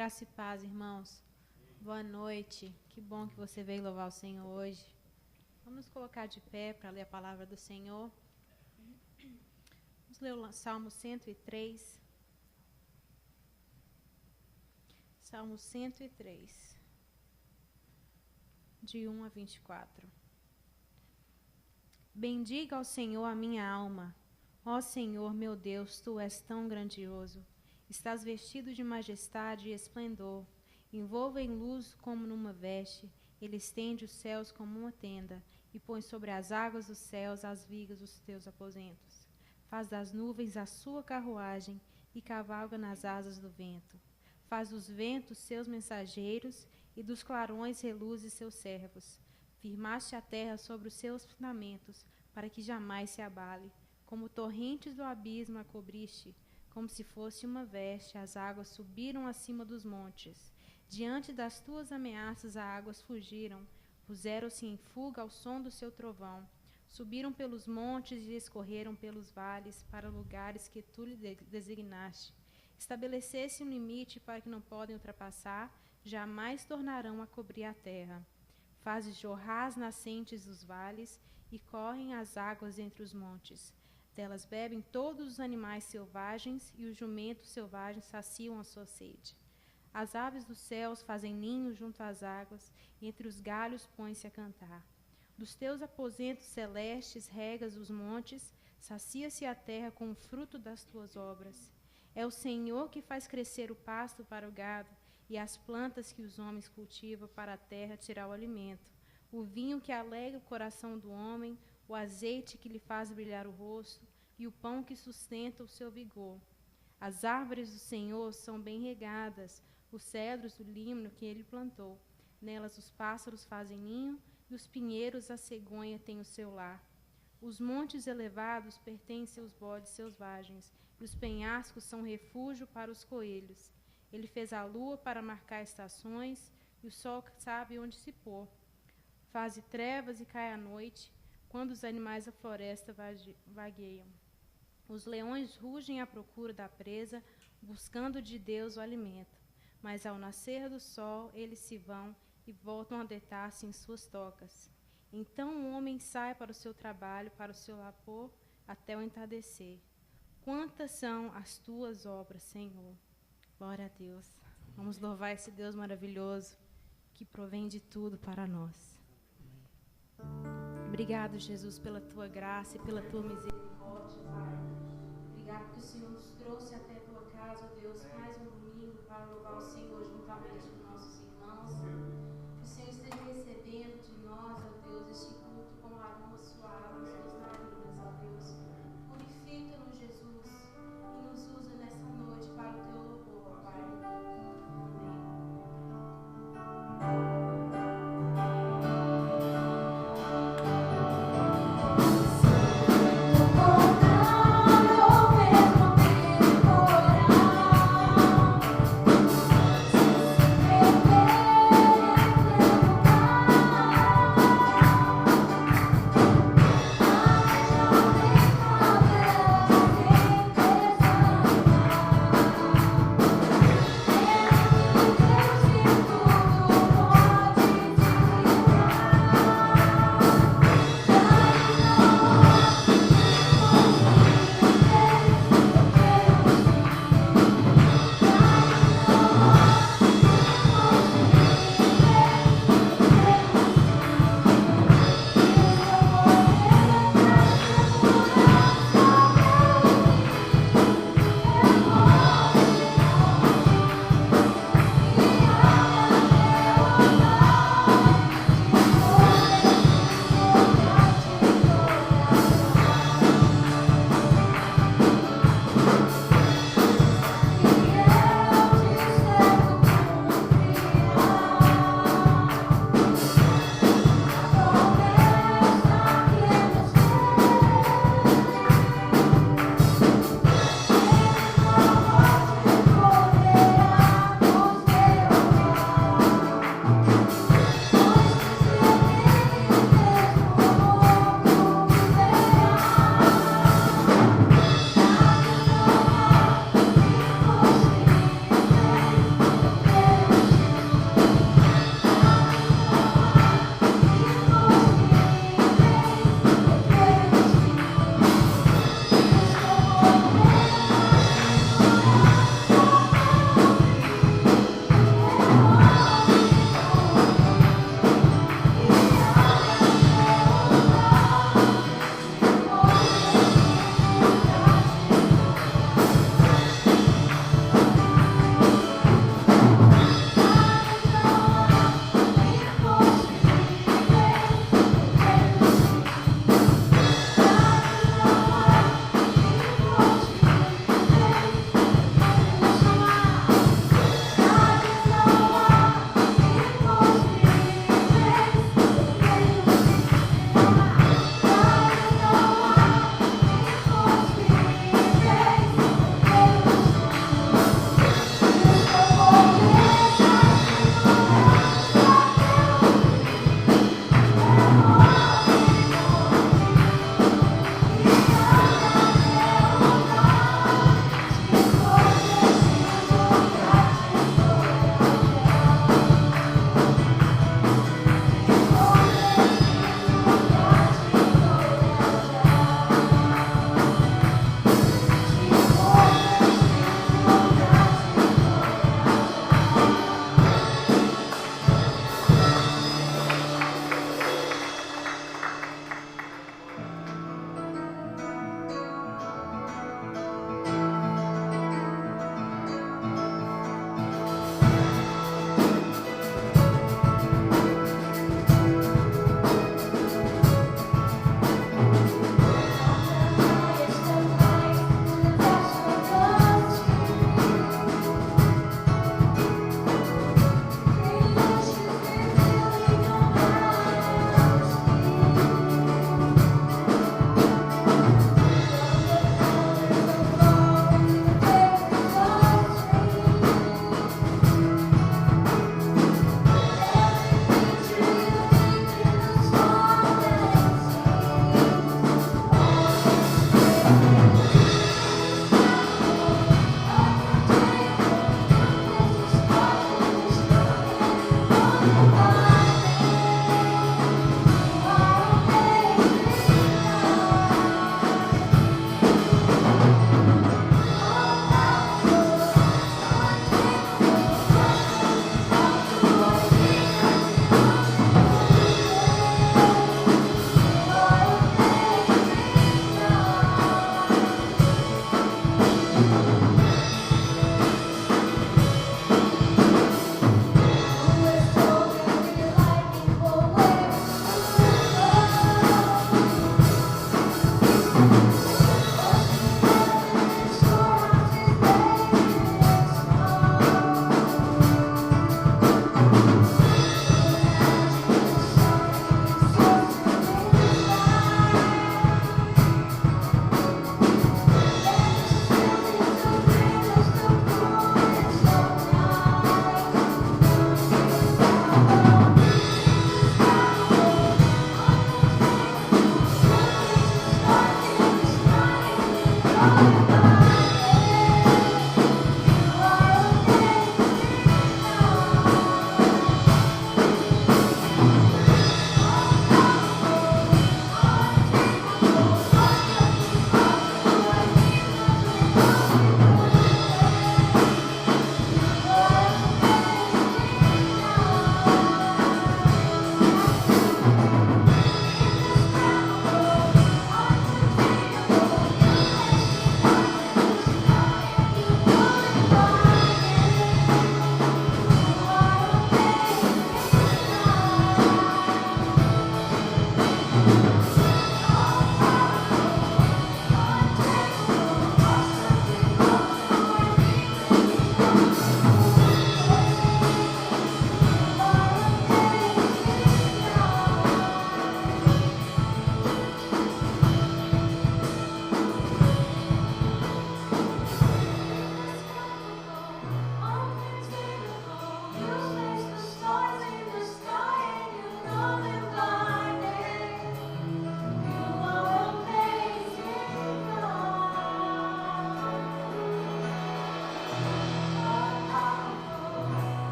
Graça e paz, irmãos. Boa noite. Que bom que você veio louvar o Senhor hoje. Vamos nos colocar de pé para ler a palavra do Senhor. Vamos ler o Salmo 103. Salmo 103, de 1 a 24. Bendiga ao Senhor a minha alma. Ó Senhor, meu Deus, Tu és tão grandioso. Estás vestido de majestade e esplendor. Envolve em luz como numa veste. Ele estende os céus como uma tenda e põe sobre as águas dos céus as vigas dos teus aposentos. Faz das nuvens a sua carruagem e cavalga nas asas do vento. Faz dos ventos seus mensageiros e dos clarões reluzes seus servos. Firmaste a terra sobre os seus fundamentos, para que jamais se abale. Como torrentes do abismo a cobriste, como se fosse uma veste, as águas subiram acima dos montes. Diante das tuas ameaças as águas fugiram, puseram-se em fuga ao som do seu trovão. Subiram pelos montes e escorreram pelos vales, para lugares que tu lhe designaste. Estabelecesse um limite para que não podem ultrapassar, jamais tornarão a cobrir a terra. Fazes jorrar as nascentes dos vales e correm as águas entre os montes. Delas bebem todos os animais selvagens e os jumentos selvagens saciam a sua sede. As aves dos céus fazem ninho junto às águas e entre os galhos põem-se a cantar. Dos teus aposentos celestes regas os montes, sacia-se a terra com o fruto das tuas obras. É o Senhor que faz crescer o pasto para o gado e as plantas que os homens cultivam para a terra tirar o alimento. O vinho que alegra o coração do homem, o azeite que lhe faz brilhar o rosto e o pão que sustenta o seu vigor. As árvores do Senhor são bem regadas, os cedros do Líbano que ele plantou. Nelas os pássaros fazem ninho e os pinheiros a cegonha têm o seu lar. Os montes elevados pertencem aos bodes selvagens, e os penhascos são refúgio para os coelhos. Ele fez a lua para marcar estações, e o sol sabe onde se pôr. Faze trevas e cai a noite, quando os animais da floresta vagueiam. Os leões rugem à procura da presa, buscando de Deus o alimento. Mas ao nascer do sol, eles se vão e voltam a deitar-se em suas tocas. Então o homem sai para o seu trabalho, para o seu labor, até o entardecer. Quantas são as tuas obras, Senhor? Glória a Deus. Vamos louvar esse Deus maravilhoso que provém de tudo para nós. Obrigado, Jesus, pela tua graça e pela tua misericórdia, Pai. Obrigado porque o Senhor nos trouxe até a tua casa, ó Deus, mais um domingo para louvar o Senhor juntamente com nossos irmãos. Que o Senhor esteja recebendo de nós, ó Deus, este culto com aroma suave nas tuas narinas, ó Deus. Purifica-nos, Jesus, e nos usa nessa noite para o teu louvor, Pai. Amém. Thank you.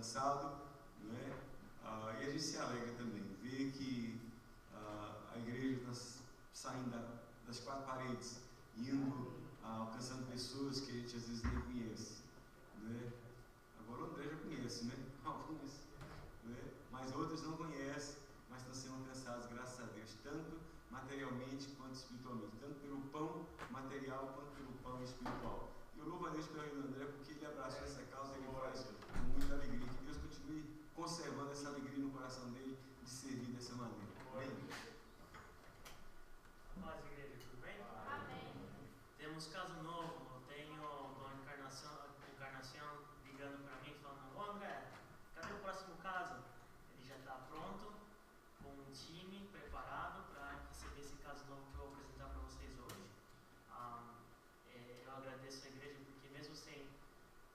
alcançado, né? E a gente se alegra também, ver que a igreja está saindo das quatro paredes, indo, alcançando pessoas que a gente às vezes nem conhece, né? Agora o André já conhece, né? Algumas, né? Mas outros não conhecem, mas estão sendo alcançados, graças a Deus, tanto materialmente quanto espiritualmente, tanto pelo pão material quanto pelo pão espiritual. E eu louvo a Deus pelo rei do André, porque ele abraçou essa causa e ele faz com muita alegria. Que Deus continue conservando essa alegria no coração dele de servir dessa maneira. Amém? Paz, igreja, tudo bem? Amém. Temos caso novo, tenho Dona Encarnação ligando para mim, falando: ô André, cadê o próximo caso? Ele já está pronto, com um time preparado para receber esse caso novo que eu vou apresentar para vocês hoje. Eu agradeço a igreja porque mesmo sem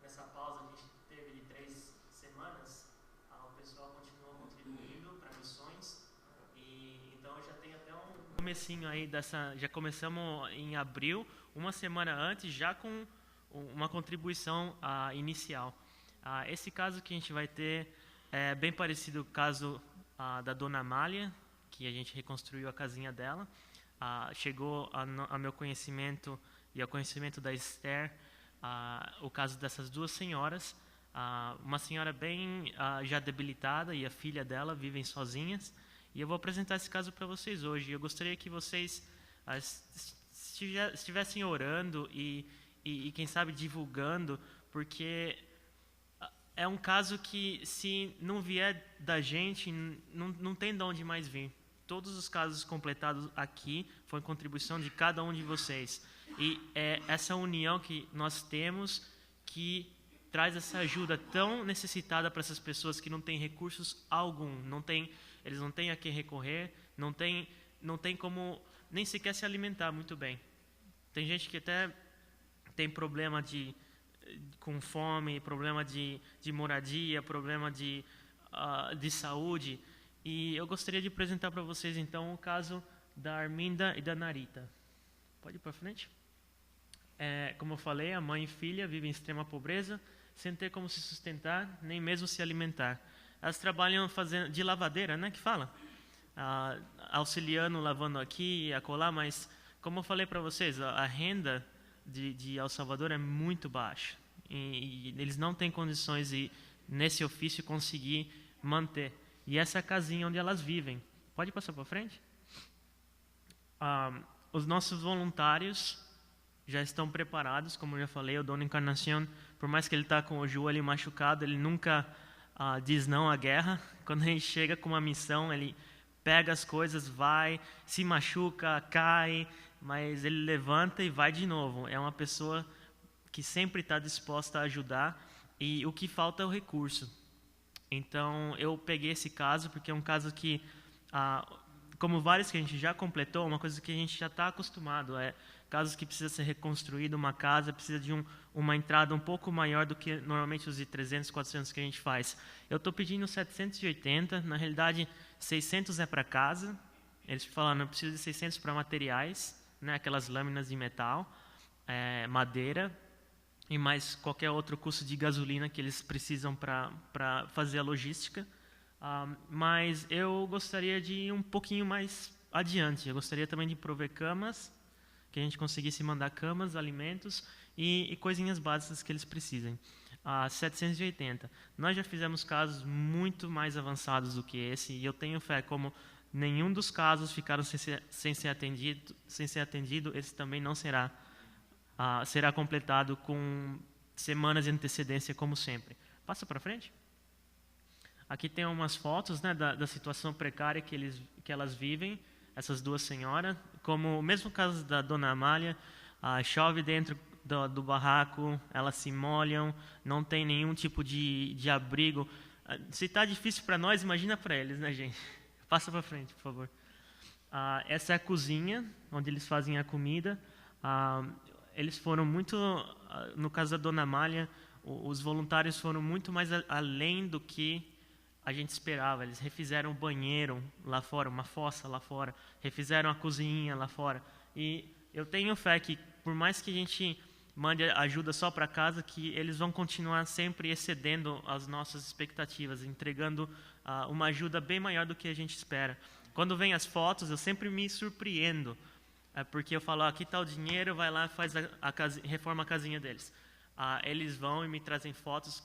nessa pausa que a gente teve de 3 semanas, o pessoal continuou contribuindo para missões. E então eu já tenho até um comecinho aí dessa, já começamos em abril, uma semana antes, já com uma contribuição inicial. Esse caso que a gente vai ter é bem parecido com o caso da Dona Amália, que a gente reconstruiu a casinha dela. Chegou a meu conhecimento e ao conhecimento da Esther o caso dessas duas senhoras. Uma senhora bem já debilitada e a filha dela vivem sozinhas. E eu vou apresentar esse caso para vocês hoje. Eu gostaria que vocês estivessem orando e quem sabe divulgando, porque é um caso que, se não vier da gente, não tem de onde mais vir. Todos os casos completados aqui foi contribuição de cada um de vocês. E é essa união que nós temos que traz essa ajuda tão necessitada para essas pessoas que não têm recursos algum, eles não têm a quem recorrer, não tem como nem sequer se alimentar muito bem. Tem gente que até tem problema com fome, problema de moradia, problema de saúde. E eu gostaria de apresentar para vocês, então, o caso da Arminda e da Narita. Pode ir para frente? Como eu falei, a mãe e filha vivem em extrema pobreza, sem ter como se sustentar, nem mesmo se alimentar. Elas trabalham fazendo de lavadeira, né, que fala? Auxiliando, lavando aqui e acolá, mas, como eu falei para vocês, a renda de El Salvador é muito baixa. E eles não têm condições de, nesse ofício, conseguir manter. E essa é a casinha onde elas vivem. Pode passar para frente? Os nossos voluntários já estão preparados, como eu já falei, o Dona Encarnação, por mais que ele está com o joelho machucado, ele nunca diz não à guerra. Quando a gente chega com uma missão, ele pega as coisas, vai, se machuca, cai, mas ele levanta e vai de novo. É uma pessoa que sempre está disposta a ajudar, e o que falta é o recurso. Então, eu peguei esse caso porque é um caso que, como vários que a gente já completou, uma coisa que a gente já está acostumado, casos que precisa ser reconstruído, uma casa precisa de uma entrada um pouco maior do que normalmente os de 300, 400 que a gente faz. Eu estou pedindo 780, na realidade 600 é para casa, eles falaram, eu preciso de 600 para materiais, né, aquelas lâminas de metal, madeira, e mais qualquer outro custo de gasolina que eles precisam para fazer a logística. Mas eu gostaria de ir um pouquinho mais adiante. Eu gostaria também de prover camas, que a gente conseguisse mandar camas, alimentos e coisinhas básicas que eles precisem. 780. Nós já fizemos casos muito mais avançados do que esse, e eu tenho fé, como nenhum dos casos ficaram sem ser atendido, esse também não será completado com semanas de antecedência, como sempre. Passa para frente. Aqui tem umas fotos, né, da situação precária que elas vivem, essas duas senhoras. Como o mesmo caso da Dona Amália, chove dentro do barraco, elas se molham, não tem nenhum tipo de abrigo. Se está difícil para nós, imagina para eles, né, gente? Passa para frente, por favor. Essa é a cozinha, onde eles fazem a comida. Eles foram muito, no caso da Dona Amália, os voluntários foram muito mais além do que a gente esperava. Eles refizeram o banheiro lá fora, uma fossa lá fora, refizeram a cozinha lá fora. E eu tenho fé que, por mais que a gente mande ajuda só para casa, que eles vão continuar sempre excedendo as nossas expectativas, entregando uma ajuda bem maior do que a gente espera. Quando vem as fotos, eu sempre me surpreendo, porque eu falo, aqui está o dinheiro, vai lá e reforma a casinha deles. Eles vão e me trazem fotos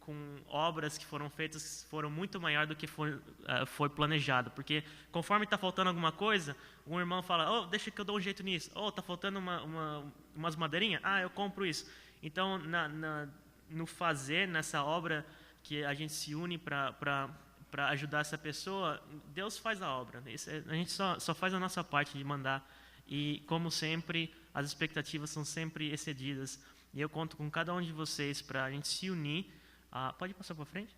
com obras que foram feitas, que foram muito maior do que foi planejado. Porque conforme está faltando alguma coisa, um irmão fala, deixa que eu dou um jeito nisso. Está faltando umas madeirinhas? Eu compro isso. Então, no fazer, nessa obra que a gente se une para ajudar essa pessoa, Deus faz a obra. A gente só faz a nossa parte de mandar. E, como sempre, as expectativas são sempre excedidas. E eu conto com cada um de vocês para a gente se unir. Pode passar para frente?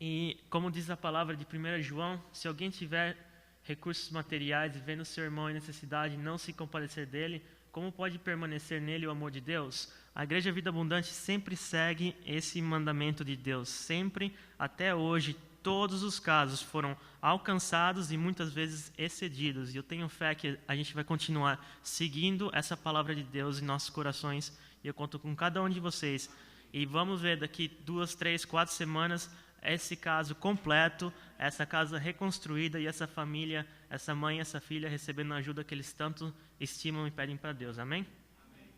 E, como diz a palavra de 1 João, se alguém tiver recursos materiais e vendo seu irmão em necessidade não se compadecer dele, como pode permanecer nele o amor de Deus? A Igreja Vida Abundante sempre segue esse mandamento de Deus. Sempre, até hoje, todos os casos foram alcançados e muitas vezes excedidos. E eu tenho fé que a gente vai continuar seguindo essa palavra de Deus em nossos corações. E eu conto com cada um de vocês. E vamos ver daqui 2, 3, 4 semanas esse caso completo, essa casa reconstruída e essa família, essa mãe e essa filha recebendo a ajuda que eles tanto estimam e pedem para Deus. Amém? Amém.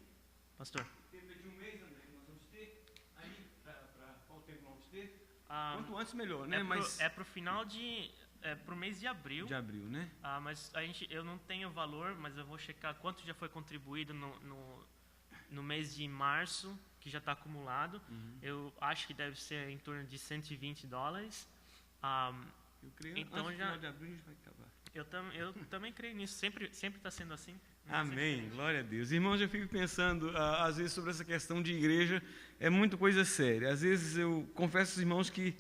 Pastor. Tempo de um mês, André, nós vamos ter. Aí, qual o tempo nós vamos ter? Quanto antes, melhor, né? Pro final pro mês de abril. De abril, né? Mas eu não tenho valor, mas eu vou checar quanto já foi contribuído no mês de março, que já está acumulado. Eu acho que deve ser em torno de $120. Eu creio então antes do final de abril a gente vai acabar. Eu também creio nisso. Sempre está sendo assim. Amém. Glória a Deus. Irmãos, eu fico pensando, às vezes, sobre essa questão de igreja. É muito coisa séria. Às vezes eu confesso aos irmãos que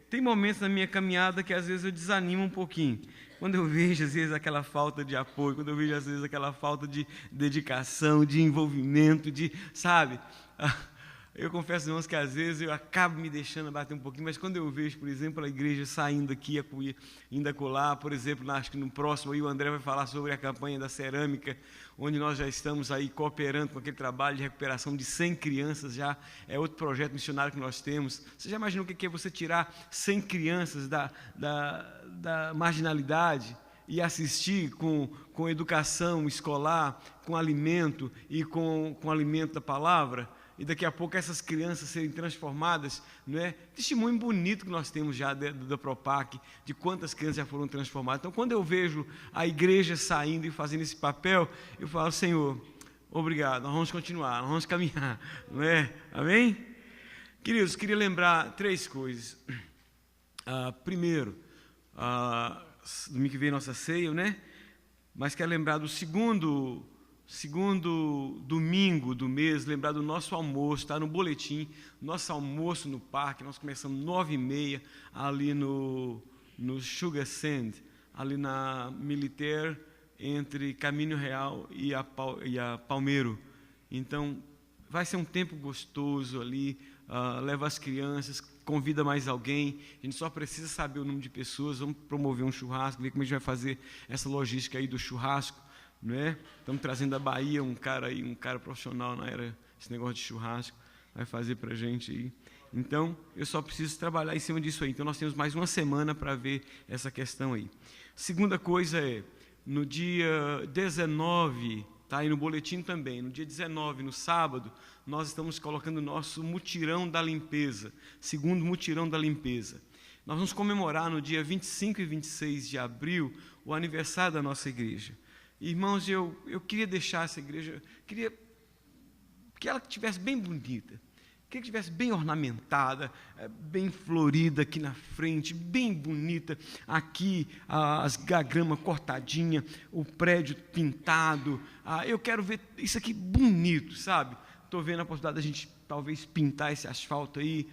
tem momentos na minha caminhada que às vezes eu desanimo um pouquinho. Quando eu vejo, às vezes, aquela falta de apoio, quando eu vejo, às vezes, aquela falta de dedicação, de envolvimento, sabe? Eu confesso, irmãos, que às vezes eu acabo me deixando bater um pouquinho, mas quando eu vejo, por exemplo, a igreja saindo aqui, indo acolá, por exemplo, acho que no próximo aí o André vai falar sobre a campanha da cerâmica, onde nós já estamos aí cooperando com aquele trabalho de recuperação de 100 crianças, já é outro projeto missionário que nós temos. Você já imaginou o que é você tirar 100 crianças da marginalidade e assistir com educação escolar, com alimento e com alimento da palavra? E daqui a pouco essas crianças serem transformadas, não é? Testemunho bonito que nós temos já da Propac, de quantas crianças já foram transformadas. Então, quando eu vejo a igreja saindo e fazendo esse papel, eu falo, Senhor, obrigado, nós vamos continuar, nós vamos caminhar, não é? Amém? Queridos, queria lembrar 3 coisas. Primeiro, domingo que vem nossa ceia, né? Mas quero lembrar do segundo domingo do mês, lembrar do nosso almoço, está no boletim, nosso almoço no parque. Nós começamos 9h30 ali no Sugar Sand, ali na Militaire, entre Caminho Real e a Palmeiro. Então, vai ser um tempo gostoso ali, leva as crianças, convida mais alguém, a gente só precisa saber o número de pessoas, vamos promover um churrasco, ver como a gente vai fazer essa logística aí do churrasco, não é? Estamos trazendo da Bahia um cara profissional na era, esse negócio de churrasco, vai fazer para a gente aí. Então, eu só preciso trabalhar em cima disso aí. Então, nós temos mais uma semana para ver essa questão aí. Segunda coisa no dia 19, está aí no boletim também, no dia 19, no sábado, nós estamos colocando o nosso mutirão da limpeza, segundo mutirão da limpeza. Nós vamos comemorar no dia 25 e 26 de abril o aniversário da nossa igreja. Irmãos, eu queria deixar essa igreja, queria que ela estivesse bem bonita, queria que estivesse bem ornamentada, bem florida aqui na frente, bem bonita, aqui a grama cortadinha, o prédio pintado, eu quero ver isso aqui bonito, sabe? Estou vendo a possibilidade da gente talvez pintar esse asfalto aí,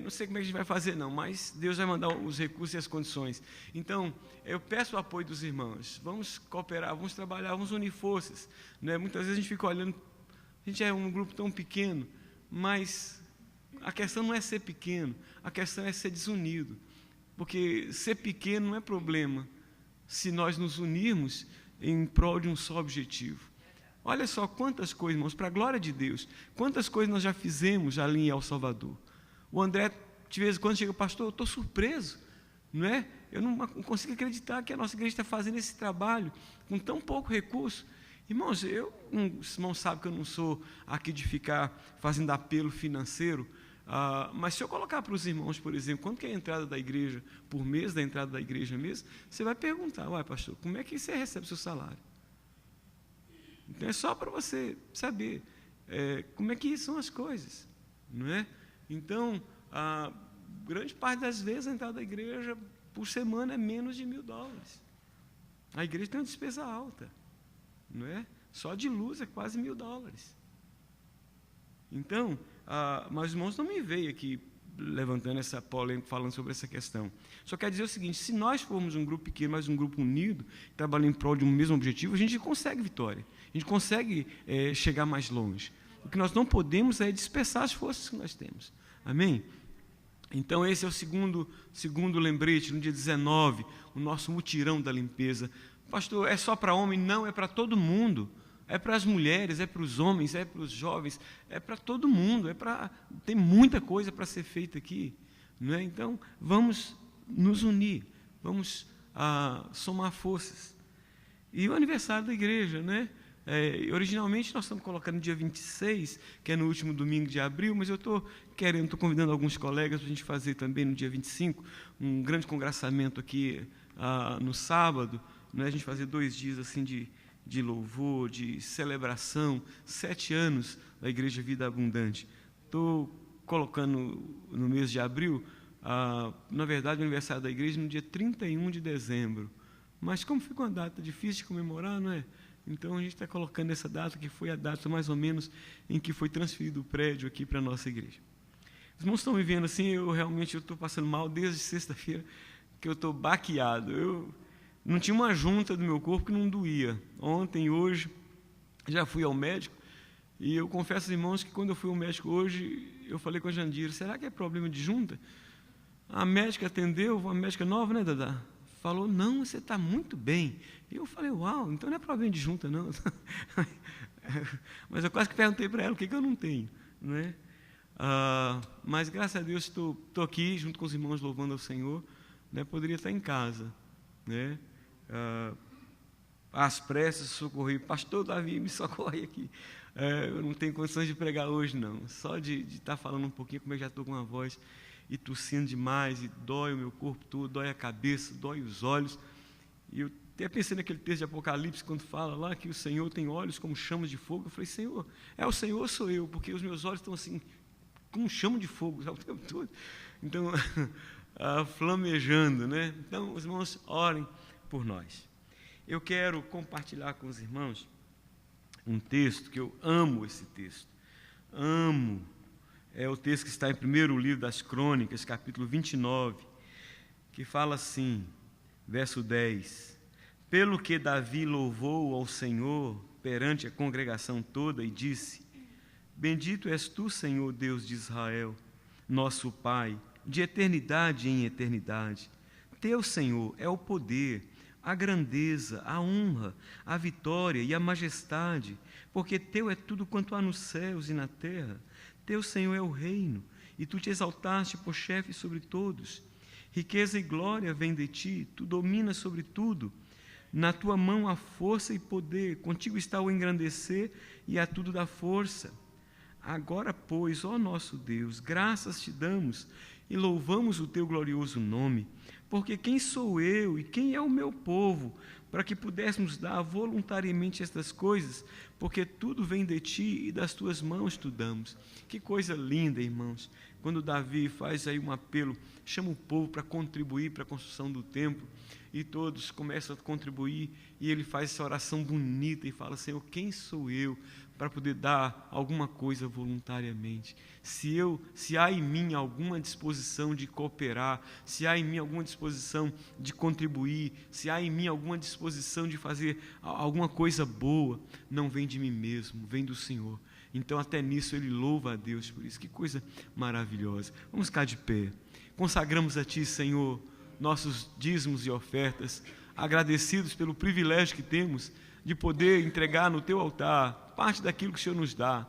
não sei como é que a gente vai fazer não, mas Deus vai mandar os recursos e as condições. Então, eu peço o apoio dos irmãos, vamos cooperar, vamos trabalhar, vamos unir forças, né? Muitas vezes a gente fica olhando, a gente é um grupo tão pequeno, mas a questão não é ser pequeno, a questão é ser desunido, porque ser pequeno não é problema, se nós nos unirmos em prol de um só objetivo. Olha só quantas coisas, irmãos, para a glória de Deus, quantas coisas nós já fizemos ali em El Salvador. O André, de vez em quando, chega, pastor, eu estou surpreso, não é? Eu não consigo acreditar que a nossa igreja está fazendo esse trabalho com tão pouco recurso. Irmãos, os irmãos sabem que eu não sou aqui de ficar fazendo apelo financeiro, mas se eu colocar para os irmãos, por exemplo, quanto que é a entrada da igreja, por mês da entrada da igreja mesmo, você vai perguntar, uai, pastor, como é que você recebe o seu salário? Então é só para você saber como é que são as coisas, não é? Então, grande parte das vezes a entrada da igreja por semana é menos de $1.000. A igreja tem uma despesa alta, não é? Só de luz é quase $1.000. Então, mas os irmãos não me veem aqui levantando essa polêmica, falando sobre essa questão. Só quer dizer o seguinte, se nós formos um grupo pequeno, mas um grupo unido, trabalhando em prol de um mesmo objetivo, a gente consegue vitória, a gente consegue chegar mais longe. O que nós não podemos é dispersar as forças que nós temos. Amém? Então, esse é o segundo lembrete, no dia 19, o nosso mutirão da limpeza. Pastor, é só para homem? Não, é para todo mundo. É para as mulheres, é para os homens, é para os jovens, é para todo mundo. Tem muita coisa para ser feita aqui. Não é? Então, vamos nos unir, vamos somar forças. E o aniversário da igreja, né? Originalmente nós estamos colocando no dia 26, que é no último domingo de abril, mas eu estou convidando alguns colegas para a gente fazer também no dia 25, um grande congraçamento aqui no sábado, né? A gente fazer 2 dias assim de louvor, de celebração, 7 anos da Igreja Vida Abundante. Estou colocando no mês de abril, na verdade o aniversário da igreja no dia 31 de dezembro, mas como fica uma data difícil de comemorar, não é? Então, a gente está colocando essa data, que foi a data mais ou menos em que foi transferido o prédio aqui para a nossa igreja. Os irmãos estão me vendo assim, eu estou passando mal desde sexta-feira, que eu estou baqueado. Eu não tinha uma junta do meu corpo que não doía. Ontem, hoje, já fui ao médico, e eu confesso aos irmãos que quando eu fui ao médico hoje, eu falei com a Jandira, será que é problema de junta? A médica atendeu, uma médica nova, né, Dadá? Falou, não, você está muito bem. E eu falei, uau, então não é problema de junta, não. Mas eu quase que perguntei para ela o que eu não tenho. Né? Mas, graças a Deus, estou aqui, junto com os irmãos, louvando ao Senhor. Né? Poderia estar em casa. Né? Às pressas, socorrer. Pastor Davi, me socorre aqui. Eu não tenho condições de pregar hoje, não. Só de estar falando um pouquinho, como eu já estou com uma voz e tossindo demais, e dói o meu corpo todo, dói a cabeça, dói os olhos. E eu até pensei naquele texto de Apocalipse, quando fala lá que o Senhor tem olhos como chamas de fogo. Eu falei, Senhor, é o Senhor ou sou eu? Porque os meus olhos estão assim, como chama de fogo, sabe, o tempo todo. Então, flamejando, né? Então, os irmãos, orem por nós. Eu quero compartilhar com os irmãos um texto, que eu amo esse texto. Amo. É o texto que está em 1º livro das Crônicas, capítulo 29, que fala assim, verso 10. Pelo que Davi louvou ao Senhor perante a congregação toda e disse, bendito és tu, Senhor Deus de Israel, nosso Pai, de eternidade em eternidade. Teu, Senhor, é o poder, a grandeza, a honra, a vitória e a majestade, porque teu é tudo quanto há nos céus e na terra. Teu, Senhor, é o reino, e tu te exaltaste por chefe sobre todos. Riqueza e glória vêm de ti, tu dominas sobre tudo. Na tua mão há força e poder, contigo está o engrandecer e a tudo dá força. Agora, pois, ó nosso Deus, graças te damos e louvamos o teu glorioso nome, porque quem sou eu e quem é o meu povo, para que pudéssemos dar voluntariamente estas coisas, porque tudo vem de ti e das tuas mãos tu damos. Que coisa linda, irmãos, quando Davi faz aí um apelo, chama o povo para contribuir para a construção do templo, e todos começam a contribuir, e ele faz essa oração bonita e fala, Senhor, quem sou eu para poder dar alguma coisa voluntariamente? Se há em mim alguma disposição de cooperar, se há em mim alguma disposição de contribuir, se há em mim alguma disposição de fazer alguma coisa boa, não vem de mim mesmo, vem do Senhor. Então até nisso ele louva a Deus por isso. Que coisa maravilhosa. Vamos ficar de pé. Consagramos a Ti, Senhor, nossos dízimos e ofertas, agradecidos pelo privilégio que temos de poder entregar no teu altar parte daquilo que o Senhor nos dá.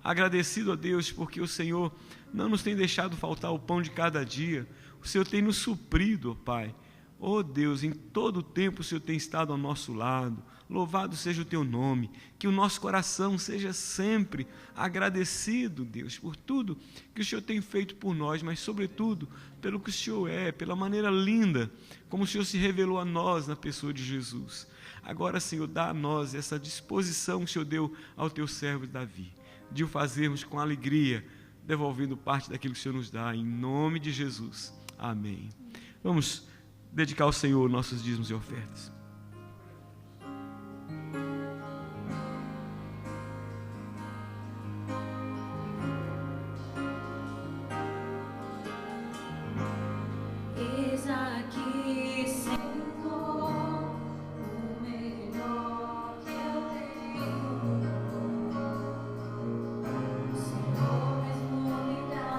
Agradecido a Deus porque o Senhor não nos tem deixado faltar o pão de cada dia. O Senhor tem nos suprido, ó Pai. Oh Deus, em todo o tempo o Senhor tem estado ao nosso lado. Louvado seja o teu nome. Que o nosso coração seja sempre agradecido, Deus, por tudo que o Senhor tem feito por nós, mas sobretudo pelo que o Senhor é, pela maneira linda como o Senhor se revelou a nós na pessoa de Jesus. Agora, Senhor, dá a nós essa disposição que o Senhor deu ao teu servo Davi, de o fazermos com alegria, devolvendo parte daquilo que o Senhor nos dá, em nome de Jesus. Amém. Vamos dedicar ao Senhor nossos dízimos e ofertas. Eis aqui, Senhor, o melhor que eu tenho. O Senhor mesmo me dá.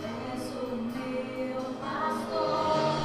És o meu pastor.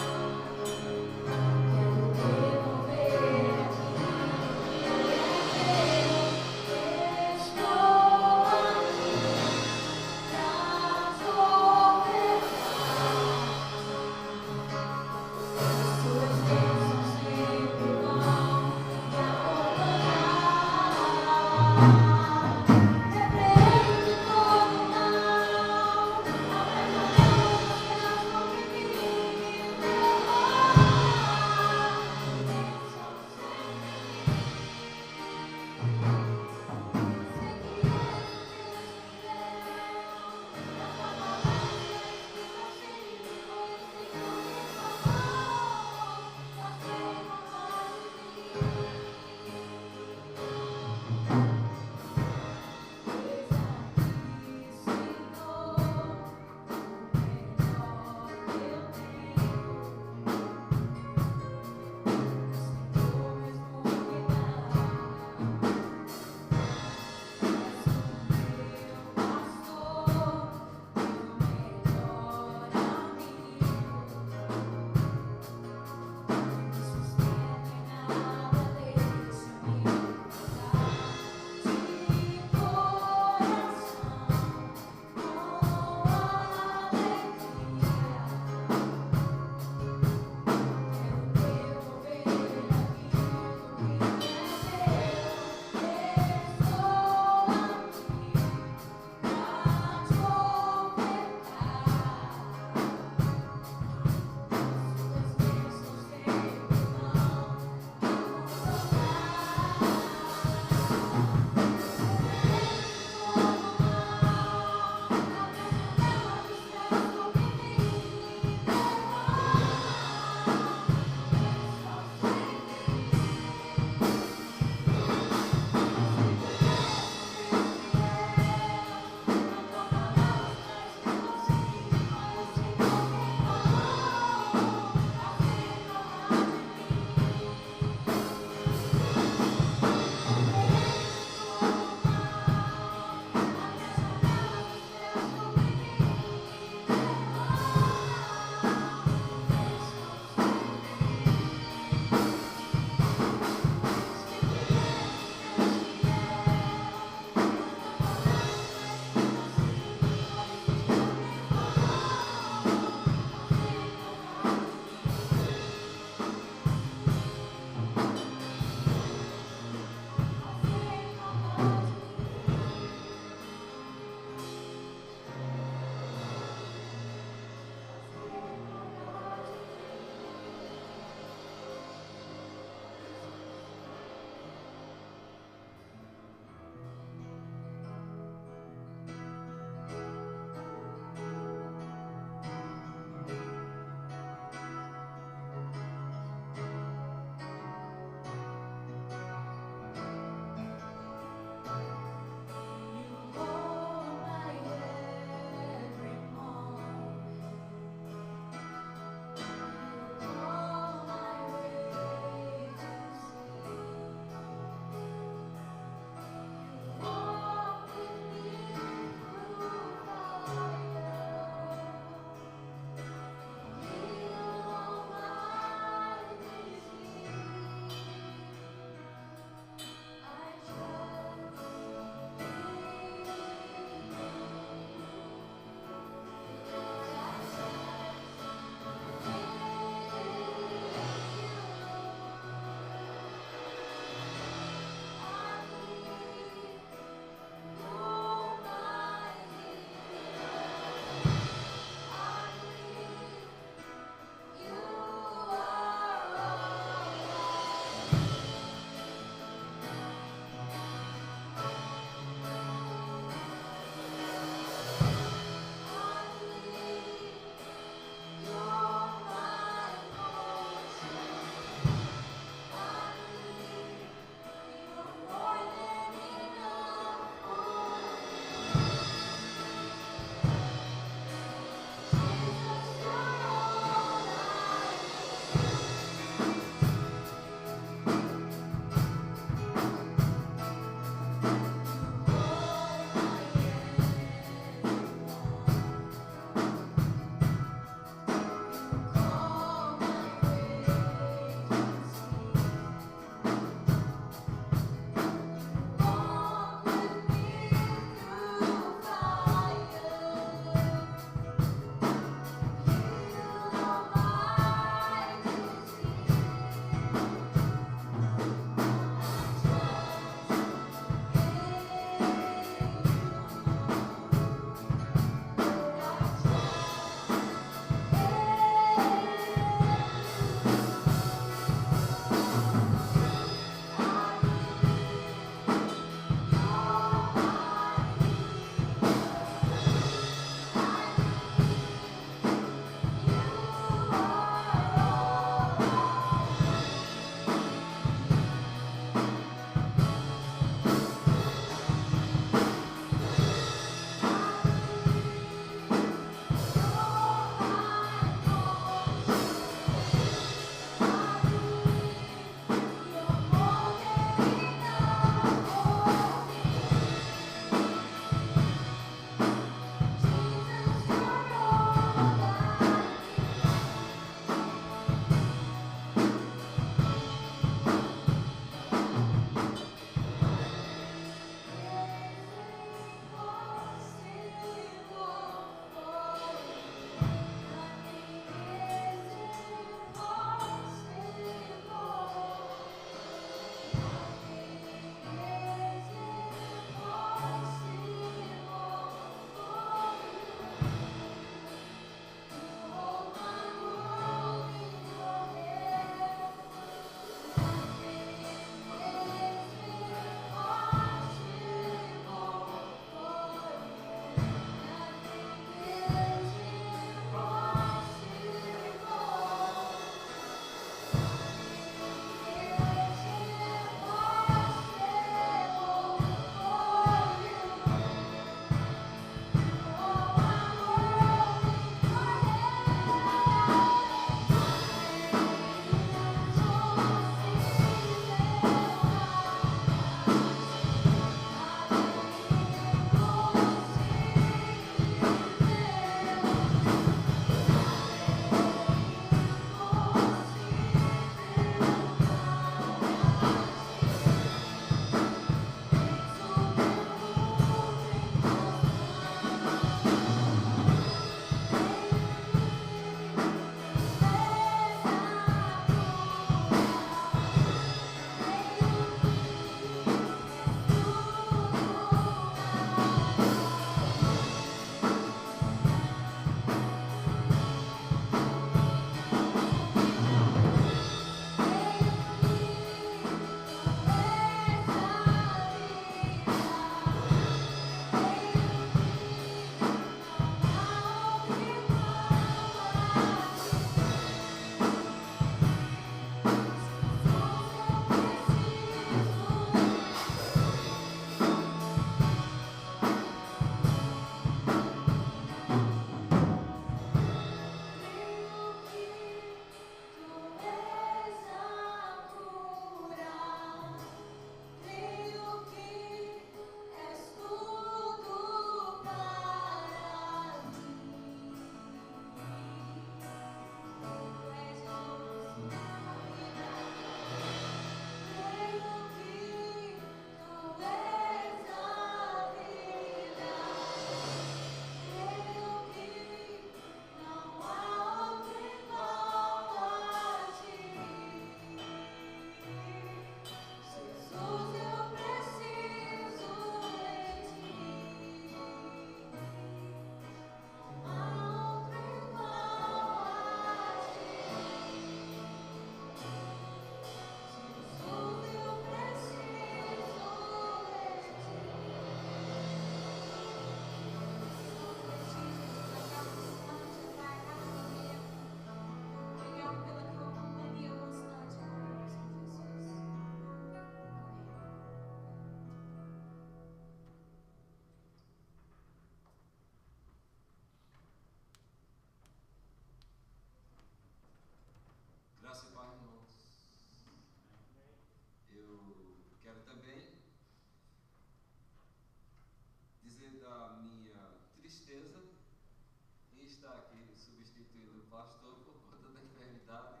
pastor por conta da enfermidade,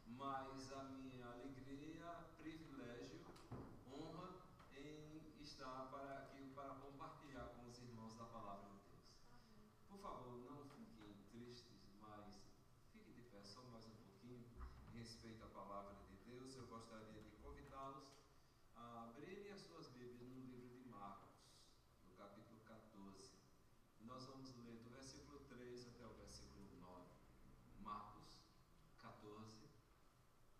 mas a minha alegria, privilégio, honra em estar para compartilhar com os irmãos da palavra de Deus. Por favor, não fiquem tristes, mas fiquem de pé só mais um pouquinho, em respeito à palavra de Deus. Eu gostaria de convidá-los a abrirem as suas Bíblias no livro de Marcos, no capítulo 14. Nós vamos ler do versículo 3 até o versículo 9. Marcos 14,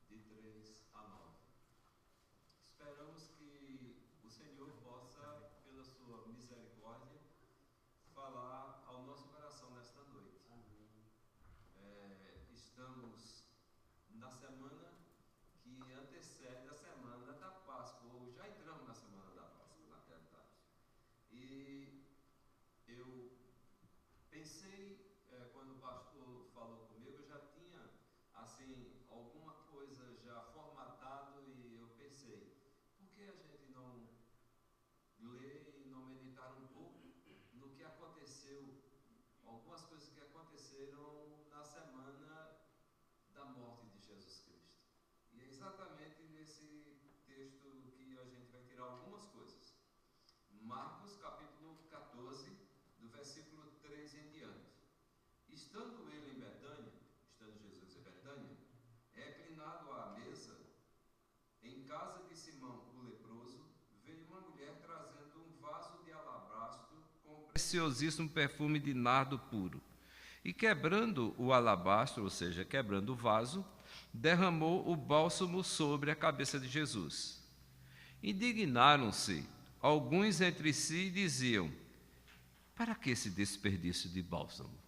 de 3 a 9. Esperamos que o Senhor possa, pela sua misericórdia, falar ao nosso coração nesta noite. Estamos na semana que antecede a semana da Páscoa, ou já entramos na semana da Páscoa, na realidade. E eu pensei, quando o pastor falou comigo, eu já tinha, assim, alguma coisa já formatado, e eu pensei, por que a gente não ler e não meditar um pouco no que aconteceu, algumas coisas que aconteceram na semana da morte de Jesus Cristo. E é exatamente nesse texto que a gente vai tirar algumas coisas. Marcos capítulo 14, do versículo 3 em diante. Estando ele em Betânia, estando Jesus em Betânia, reclinado à mesa, em casa de Simão o leproso, veio uma mulher trazendo um vaso de alabastro com preciosíssimo perfume de nardo puro. E quebrando o alabastro, ou seja, quebrando o vaso, derramou o bálsamo sobre a cabeça de Jesus. Indignaram-se alguns entre si e diziam: para que esse desperdício de bálsamo?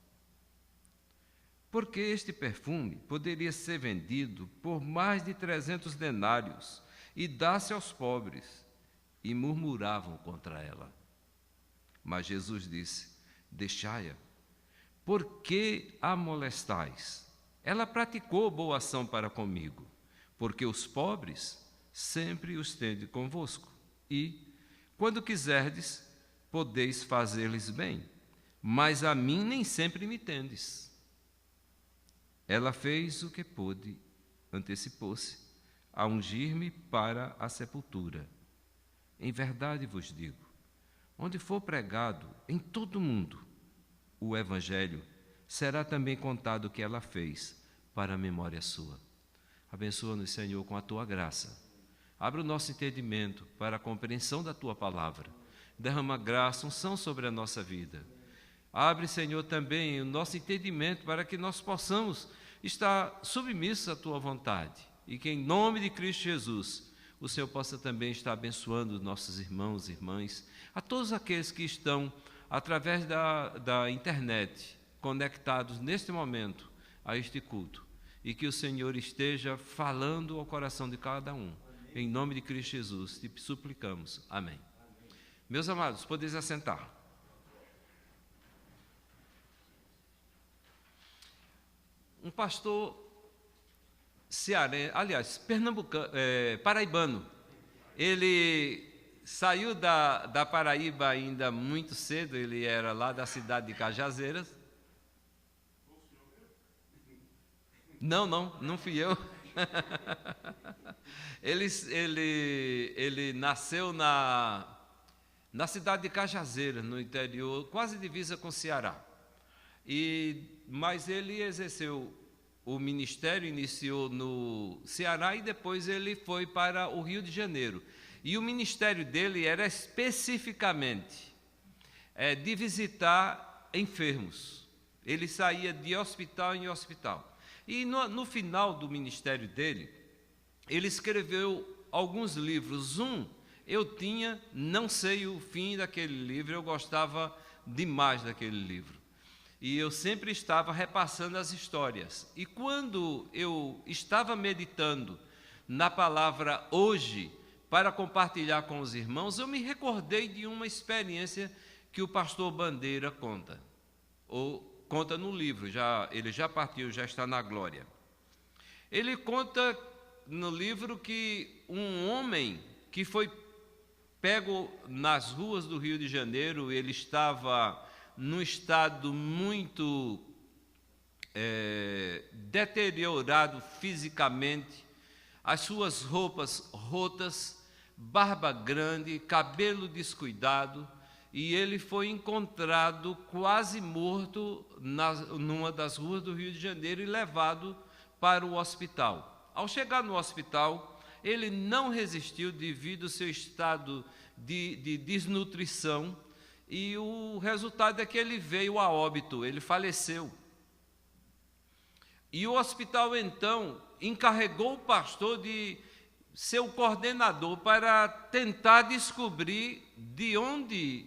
Porque este perfume poderia ser vendido por mais de 300 denários e dar-se aos pobres. E murmuravam contra ela. Mas Jesus disse: deixai-a. Por que a molestais? Ela praticou boa ação para comigo, porque os pobres sempre os tende convosco, e, quando quiserdes, podeis fazer-lhes bem, mas a mim nem sempre me tendes. Ela fez o que pôde, antecipou-se a ungir-me para a sepultura. Em verdade vos digo, onde for pregado em todo o mundo o Evangelho, será também contado o que ela fez para a memória sua. Abençoa-nos, Senhor, com a tua graça. Abre o nosso entendimento para a compreensão da tua palavra. Derrama graça, unção sobre a nossa vida. Abre, Senhor, também o nosso entendimento para que nós possamos estar submissos à tua vontade. E que, em nome de Cristo Jesus, o Senhor possa também estar abençoando nossos irmãos e irmãs, a todos aqueles que estão através da internet, conectados neste momento a este culto, e que o Senhor esteja falando ao coração de cada um. Amém. Em nome de Cristo Jesus, te suplicamos. Amém. Meus amados, podeis assentar. Um pastor cearense, aliás, paraibano, ele saiu da Paraíba ainda muito cedo, ele era lá da cidade de Cajazeiras. Não fui eu. Ele nasceu na cidade de Cajazeiras, no interior, quase divisa com o Ceará. Mas ele exerceu o ministério, iniciou no Ceará e depois ele foi para o Rio de Janeiro. E o ministério dele era especificamente de visitar enfermos. Ele saía de hospital em hospital. E no final do ministério dele, ele escreveu alguns livros. Eu tinha, não sei o fim daquele livro, eu gostava demais daquele livro. E eu sempre estava repassando as histórias. E quando eu estava meditando na palavra hoje, para compartilhar com os irmãos, eu me recordei de uma experiência que o pastor Bandeira conta, ou conta no livro, ele já partiu, já está na glória. Ele conta no livro que um homem que foi pego nas ruas do Rio de Janeiro, ele estava num estado muito deteriorado fisicamente, as suas roupas rotas, barba grande, cabelo descuidado, e ele foi encontrado quase morto numa das ruas do Rio de Janeiro e levado para o hospital. Ao chegar no hospital, ele não resistiu devido ao seu estado de desnutrição, e o resultado é que ele veio a óbito, ele faleceu. E o hospital, então, encarregou o pastor de ser o coordenador para tentar descobrir de onde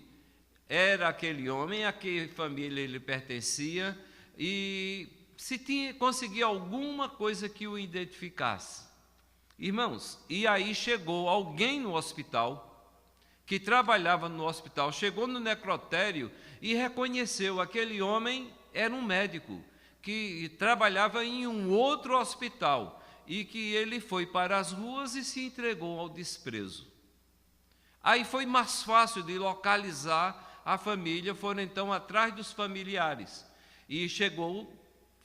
era aquele homem, a que família ele pertencia, e se conseguia alguma coisa que o identificasse. Irmãos, e aí chegou alguém no hospital, que trabalhava no hospital, chegou no necrotério e reconheceu aquele homem era um médico, que trabalhava em um outro hospital, e que ele foi para as ruas e se entregou ao desprezo. Aí foi mais fácil de localizar a família, foram então atrás dos familiares, e chegou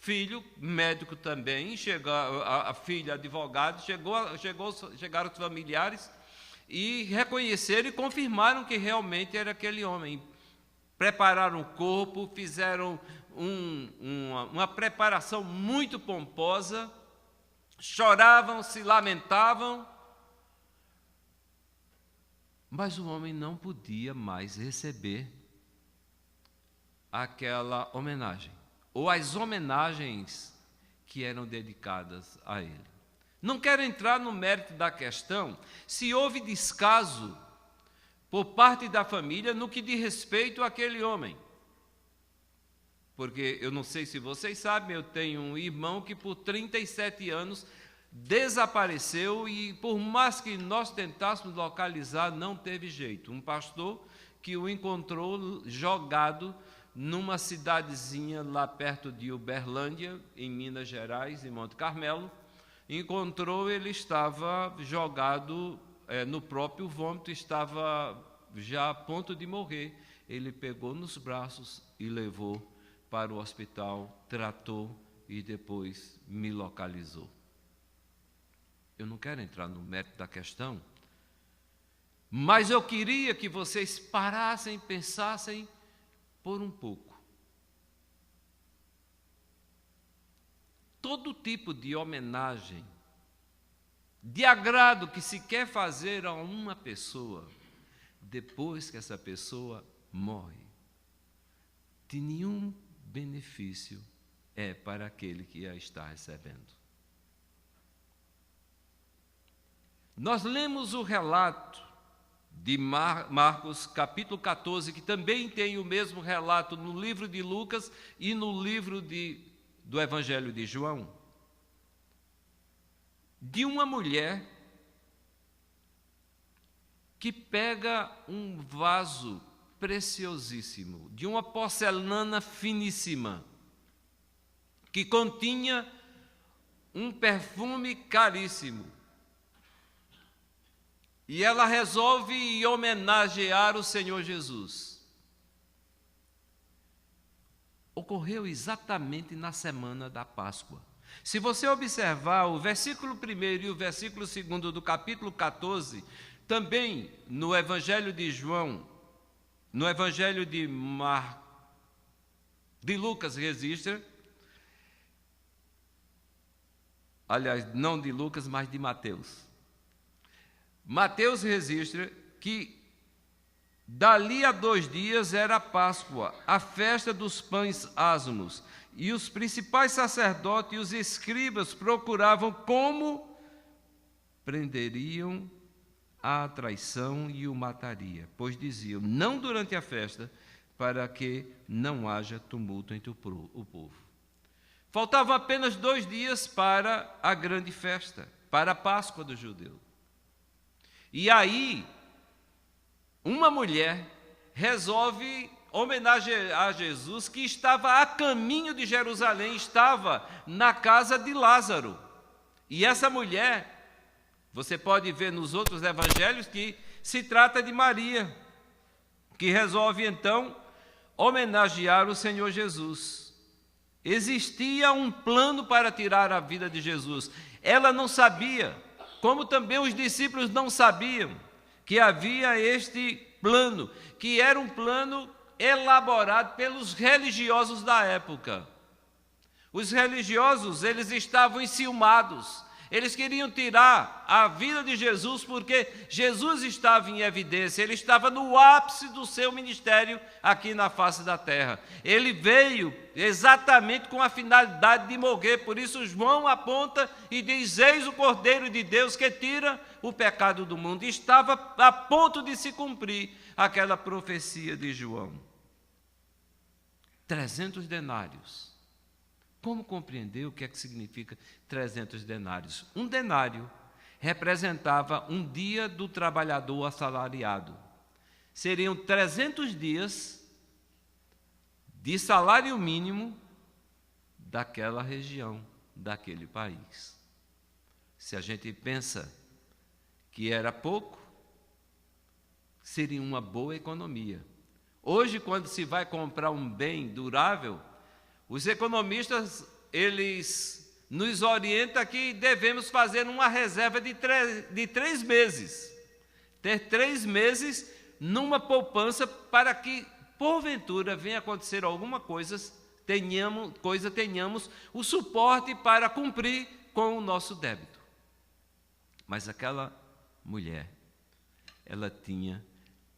filho, médico também, a filha, advogado, chegaram os familiares e reconheceram e confirmaram que realmente era aquele homem. Prepararam o corpo, fizeram uma preparação muito pomposa, choravam, se lamentavam, mas o homem não podia mais receber aquela homenagem, ou as homenagens que eram dedicadas a ele. Não quero entrar no mérito da questão se houve descaso por parte da família no que diz respeito àquele homem. Porque eu não sei se vocês sabem, eu tenho um irmão que por 37 anos desapareceu, e por mais que nós tentássemos localizar, não teve jeito. Um pastor que o encontrou jogado numa cidadezinha lá perto de Uberlândia, em Minas Gerais, em Monte Carmelo, encontrou, ele estava jogado no próprio vômito, estava já a ponto de morrer. Ele pegou nos braços e levou para o hospital, tratou e depois me localizou. Eu não quero entrar no mérito da questão, mas eu queria que vocês parassem e pensassem por um pouco. Todo tipo de homenagem, de agrado que se quer fazer a uma pessoa, depois que essa pessoa morre, de nenhum benefício é para aquele que a está recebendo. Nós lemos o relato de Marcos, capítulo 14, que também tem o mesmo relato no livro de Lucas e no livro do Evangelho de João, de uma mulher que pega um vaso preciosíssimo, de uma porcelana finíssima, que continha um perfume caríssimo, e ela resolve homenagear o Senhor Jesus. Ocorreu exatamente na semana da Páscoa. Se você observar o versículo 1 e o versículo 2 do capítulo 14, também no Evangelho de João, no Evangelho de Lucas registra, aliás, não de Lucas, mas de Mateus. Mateus registra que dali a 2 dias era a Páscoa, a festa dos pães asmos, e os principais sacerdotes e os escribas procuravam como prenderiam a traição e o mataria, pois diziam, não durante a festa, para que não haja tumulto entre o povo. Faltavam apenas 2 dias para a grande festa, para a Páscoa dos judeus. E aí, uma mulher resolve homenagear Jesus, que estava a caminho de Jerusalém, estava na casa de Lázaro. E essa mulher, você pode ver nos outros evangelhos que se trata de Maria, que resolve então homenagear o Senhor Jesus. Existia um plano para tirar a vida de Jesus. Ela não sabia, como também os discípulos não sabiam, que havia este plano, que era um plano elaborado pelos religiosos da época. Os religiosos, eles estavam enciumados. Eles queriam tirar a vida de Jesus porque Jesus estava em evidência, ele estava no ápice do seu ministério aqui na face da terra. Ele veio exatamente com a finalidade de morrer, por isso João aponta e diz: eis o Cordeiro de Deus que tira o pecado do mundo. E estava a ponto de se cumprir aquela profecia de João. 300 denários. Como compreender o que é que significa 300 denários? Um denário representava um dia do trabalhador assalariado. Seriam 300 dias de salário mínimo daquela região, daquele país. Se a gente pensa que era pouco, seria uma boa economia. Hoje, quando se vai comprar um bem durável, os economistas, eles nos orientam que devemos fazer uma reserva de 3 meses. Ter 3 meses numa poupança para que, porventura, venha acontecer alguma coisa, tenhamos o suporte para cumprir com o nosso débito. Mas aquela mulher, ela tinha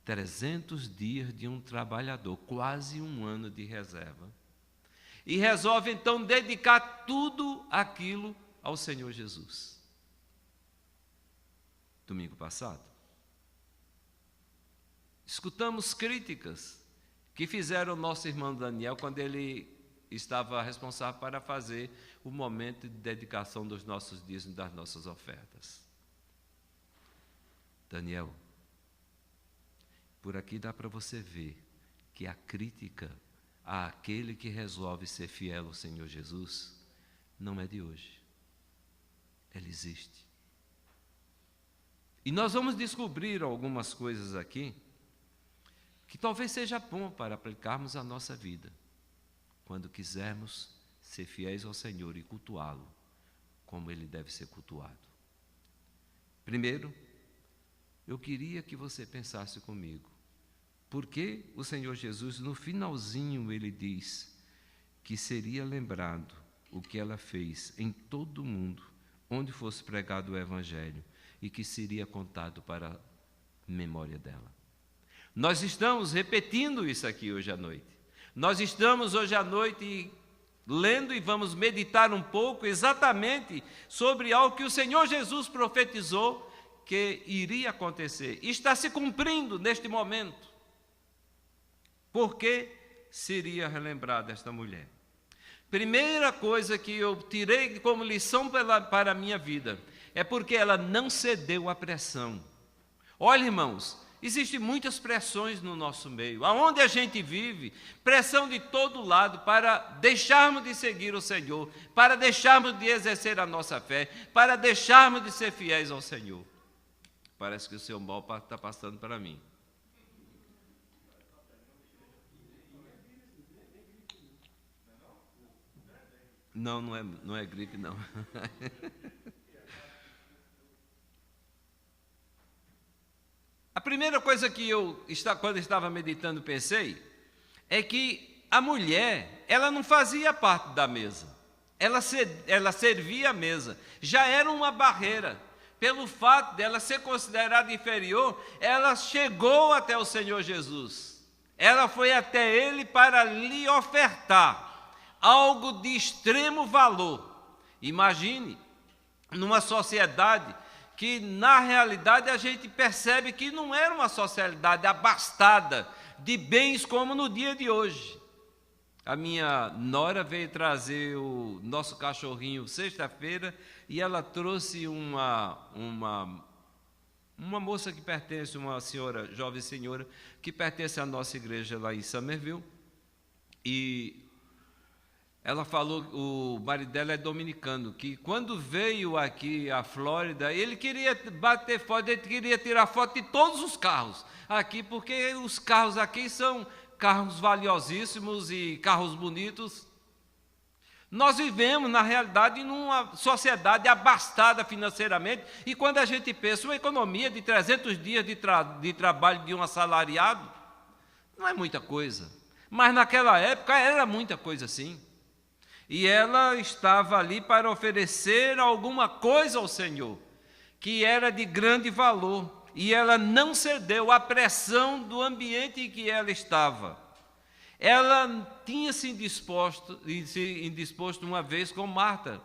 300 dias de um trabalhador, quase um ano de reserva. E resolve então dedicar tudo aquilo ao Senhor Jesus. Domingo passado, escutamos críticas que fizeram o nosso irmão Daniel quando ele estava responsável para fazer o momento de dedicação dos nossos dízimos, das nossas ofertas. Daniel, por aqui dá para você ver que a crítica àquele que resolve ser fiel ao Senhor Jesus não é de hoje. Ela existe. E nós vamos descobrir algumas coisas aqui que talvez seja bom para aplicarmos à nossa vida, quando quisermos ser fiéis ao Senhor e cultuá-lo como ele deve ser cultuado. Primeiro, eu queria que você pensasse comigo, porque o Senhor Jesus, no finalzinho, ele diz que seria lembrado o que ela fez em todo o mundo, onde fosse pregado o Evangelho, e que seria contado para a memória dela. Nós estamos repetindo isso aqui hoje à noite. Nós estamos hoje à noite lendo e vamos meditar um pouco exatamente sobre algo que o Senhor Jesus profetizou que iria acontecer. E está se cumprindo neste momento. Por que seria relembrada esta mulher? Primeira coisa que eu tirei como lição para a minha vida é porque ela não cedeu à pressão. Olha, irmãos, existem muitas pressões no nosso meio. Aonde a gente vive, pressão de todo lado para deixarmos de seguir o Senhor, para deixarmos de exercer a nossa fé, para deixarmos de ser fiéis ao Senhor. Parece que o seu mal está passando para mim. Não, não é gripe, não. A primeira coisa que quando estava meditando, pensei, é que a mulher, ela não fazia parte da mesa. Ela servia a mesa. Já era uma barreira. Pelo fato dela ser considerada inferior, ela chegou até o Senhor Jesus. Ela foi até ele para lhe ofertar algo de extremo valor. Imagine, numa sociedade que, na realidade, a gente percebe que não era uma sociedade abastada de bens como no dia de hoje. A minha nora veio trazer o nosso cachorrinho sexta-feira e ela trouxe uma moça que pertence, uma senhora, jovem senhora, que pertence à nossa igreja lá em Somerville. E ela falou, o marido dela é dominicano, que quando veio aqui à Flórida, ele queria bater foto, ele queria tirar foto de todos os carros aqui, porque os carros aqui são carros valiosíssimos e carros bonitos. Nós vivemos, na realidade, numa sociedade abastada financeiramente, e quando a gente pensa uma economia de 300 dias de trabalho de um assalariado, não é muita coisa. Mas naquela época era muita coisa, sim. E ela estava ali para oferecer alguma coisa ao Senhor, que era de grande valor, e ela não cedeu à pressão do ambiente em que ela estava. Ela tinha se indisposto uma vez com Marta,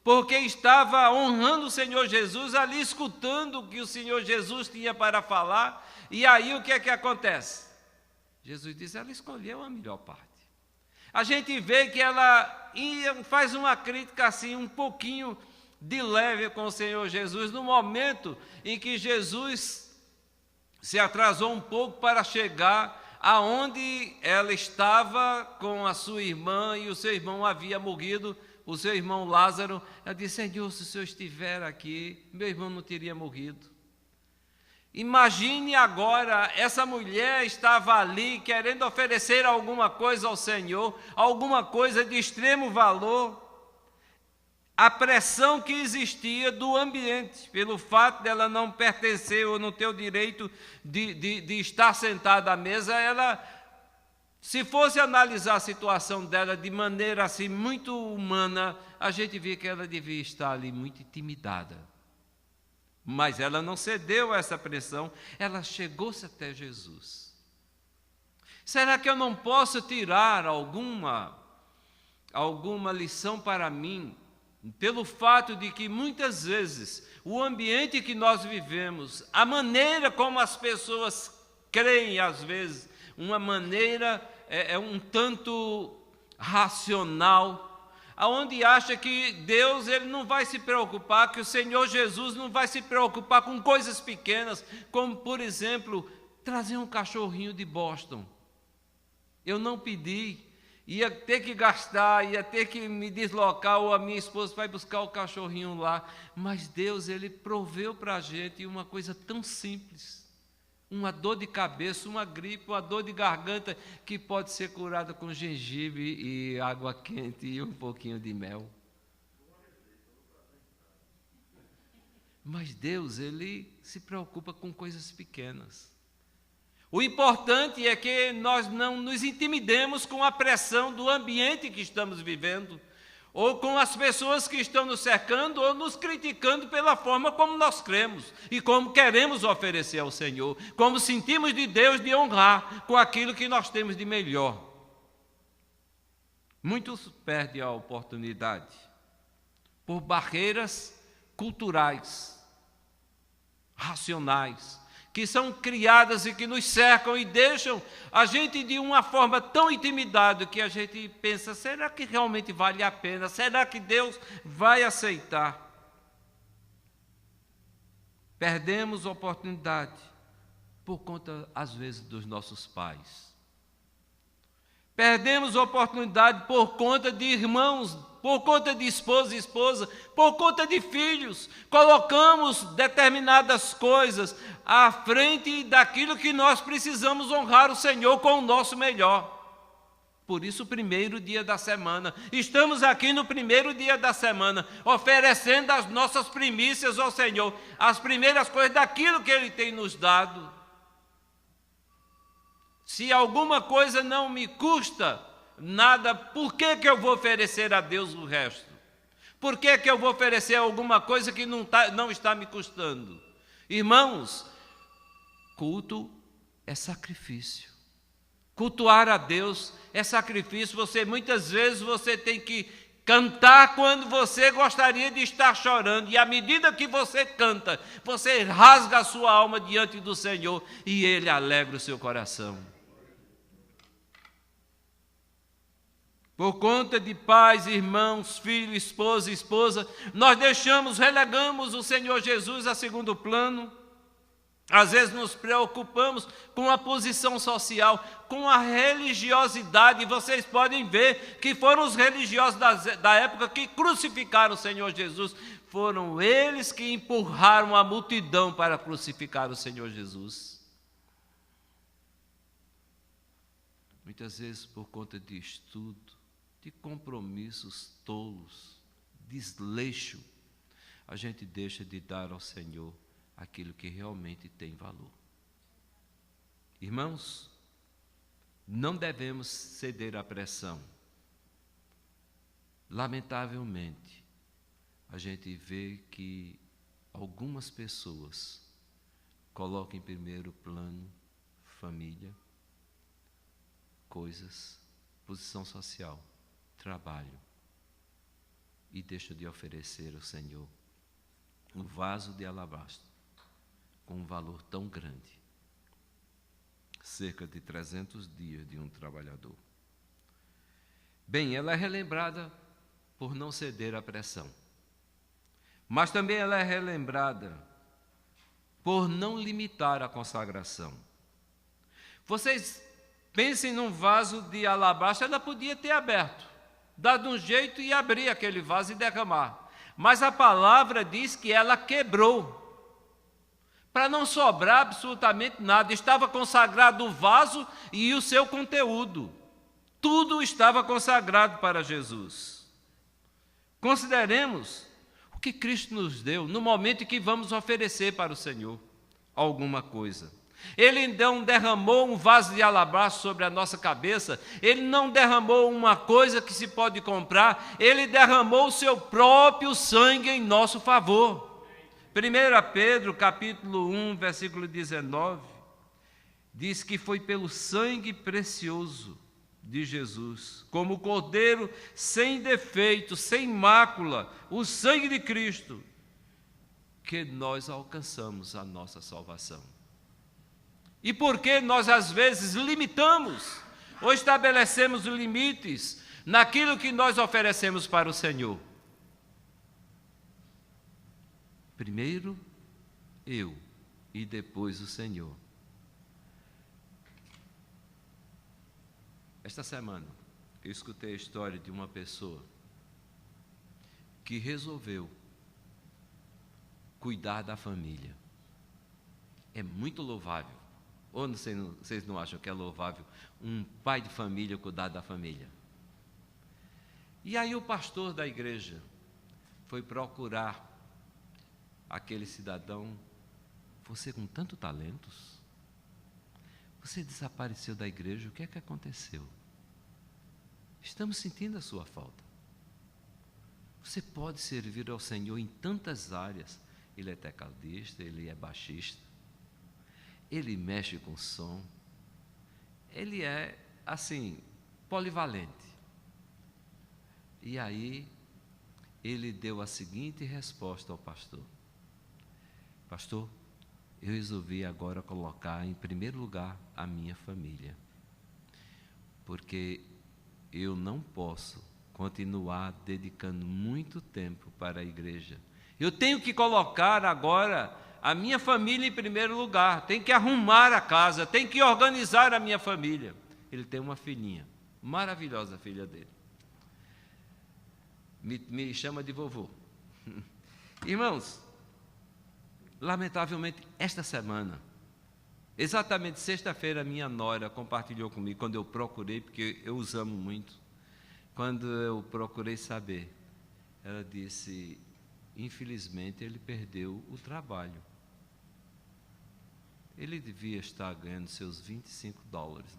porque estava honrando o Senhor Jesus, ali escutando o que o Senhor Jesus tinha para falar, e aí o que é que acontece? Jesus diz, ela escolheu a melhor parte. A gente vê que ela faz uma crítica assim, um pouquinho de leve com o Senhor Jesus, no momento em que Jesus se atrasou um pouco para chegar aonde ela estava com a sua irmã, e o seu irmão havia morrido, o seu irmão Lázaro. Ela disse, Senhor, se o Senhor estiver aqui, meu irmão não teria morrido. Imagine agora, essa mulher estava ali querendo oferecer alguma coisa ao Senhor, alguma coisa de extremo valor. A pressão que existia do ambiente, pelo fato dela não pertencer ou não ter o direito de estar sentada à mesa, ela, se fosse analisar a situação dela de maneira assim muito humana, a gente vê que ela devia estar ali muito intimidada. Mas ela não cedeu a essa pressão, ela chegou-se até Jesus. Será que eu não posso tirar alguma lição para mim, pelo fato de que muitas vezes o ambiente que nós vivemos, a maneira como as pessoas creem às vezes, uma maneira um tanto racional, aonde acha que Deus ele não vai se preocupar, que o Senhor Jesus não vai se preocupar com coisas pequenas, como por exemplo, trazer um cachorrinho de Boston. Eu não pedi, ia ter que gastar, ia ter que me deslocar, ou a minha esposa vai buscar o cachorrinho lá. Mas Deus, ele proveu para a gente uma coisa tão simples. Uma dor de cabeça, uma gripe, uma dor de garganta, que pode ser curada com gengibre e água quente e um pouquinho de mel. Mas Deus, ele se preocupa com coisas pequenas. O importante é que nós não nos intimidemos com a pressão do ambiente que estamos vivendo, ou com as pessoas que estão nos cercando, ou nos criticando pela forma como nós cremos e como queremos oferecer ao Senhor, como sentimos de Deus de honrar com aquilo que nós temos de melhor. Muitos perdem a oportunidade por barreiras culturais, racionais, que são criadas e que nos cercam e deixam a gente de uma forma tão intimidada que a gente pensa, será que realmente vale a pena? Será que Deus vai aceitar? Perdemos a oportunidade por conta, às vezes, dos nossos pais. Perdemos a oportunidade por conta de irmãos, por conta de esposa e esposa, por conta de filhos. Colocamos determinadas coisas à frente daquilo que nós precisamos honrar o Senhor com o nosso melhor. Por isso, o primeiro dia da semana, estamos aqui no primeiro dia da semana, oferecendo as nossas primícias ao Senhor, as primeiras coisas daquilo que Ele tem nos dado. Se alguma coisa não me custa nada, por que eu vou oferecer a Deus o resto? Por que eu vou oferecer alguma coisa que não está me custando? Irmãos, culto é sacrifício. Cultuar a Deus é sacrifício. Muitas vezes você tem que cantar quando você gostaria de estar chorando, e à medida que você canta, você rasga a sua alma diante do Senhor e Ele alegra o seu coração. Por conta de pais, irmãos, filho, esposa, nós relegamos o Senhor Jesus a segundo plano. Às vezes nos preocupamos com a posição social, com a religiosidade. Vocês podem ver que foram os religiosos da época que crucificaram o Senhor Jesus. Foram eles que empurraram a multidão para crucificar o Senhor Jesus. Muitas vezes por conta de estudo, de compromissos tolos, desleixo, a gente deixa de dar ao Senhor aquilo que realmente tem valor. Irmãos, não devemos ceder à pressão. Lamentavelmente, a gente vê que algumas pessoas colocam em primeiro plano família, coisas, posição social, trabalho, e deixam de oferecer ao Senhor um vaso de alabastro com um valor tão grande, cerca de 300 dias de um trabalhador. Bem, ela é relembrada por não ceder à pressão, mas também ela é relembrada por não limitar a consagração. Vocês pensem num vaso de alabastro, ela podia ter aberto, dado um jeito e abrir aquele vaso e derramar. Mas a palavra diz que ela quebrou, para não sobrar absolutamente nada. Estava consagrado o vaso e o seu conteúdo. Tudo estava consagrado para Jesus. Consideremos o que Cristo nos deu no momento em que vamos oferecer para o Senhor alguma coisa. Ele não derramou um vaso de alabastro sobre a nossa cabeça, Ele não derramou uma coisa que se pode comprar, Ele derramou o seu próprio sangue em nosso favor. 1 Pedro, capítulo 1, versículo 19, diz que foi pelo sangue precioso de Jesus, como o Cordeiro sem defeito, sem mácula, o sangue de Cristo, que nós alcançamos a nossa salvação. E por que nós às vezes limitamos ou estabelecemos limites naquilo que nós oferecemos para o Senhor? Primeiro eu e depois o Senhor. Esta semana eu escutei a história de uma pessoa que resolveu cuidar da família. É muito louvável. Ou vocês não acham que é louvável um pai de família cuidar da família? E aí o pastor da igreja foi procurar aquele cidadão. Você com tanto talentos, você desapareceu da igreja, o que é que aconteceu? Estamos sentindo a sua falta. Você pode servir ao Senhor em tantas áreas. Ele é tecladista, ele é baixista, ele mexe com som, ele é, assim, polivalente. E aí, ele deu a seguinte resposta ao pastor: pastor, eu resolvi agora colocar em primeiro lugar a minha família, porque eu não posso continuar dedicando muito tempo para a igreja. Eu tenho que colocar agora a minha família em primeiro lugar, tenho que arrumar a casa, tenho que organizar a minha família. Ele tem uma filhinha, maravilhosa filha dele. Me chama de vovô. Irmãos, lamentavelmente, esta semana, exatamente sexta-feira, minha nora compartilhou comigo, quando eu procurei, porque eu os amo muito, quando eu procurei saber, ela disse: infelizmente ele perdeu o trabalho. Ele devia estar ganhando seus $25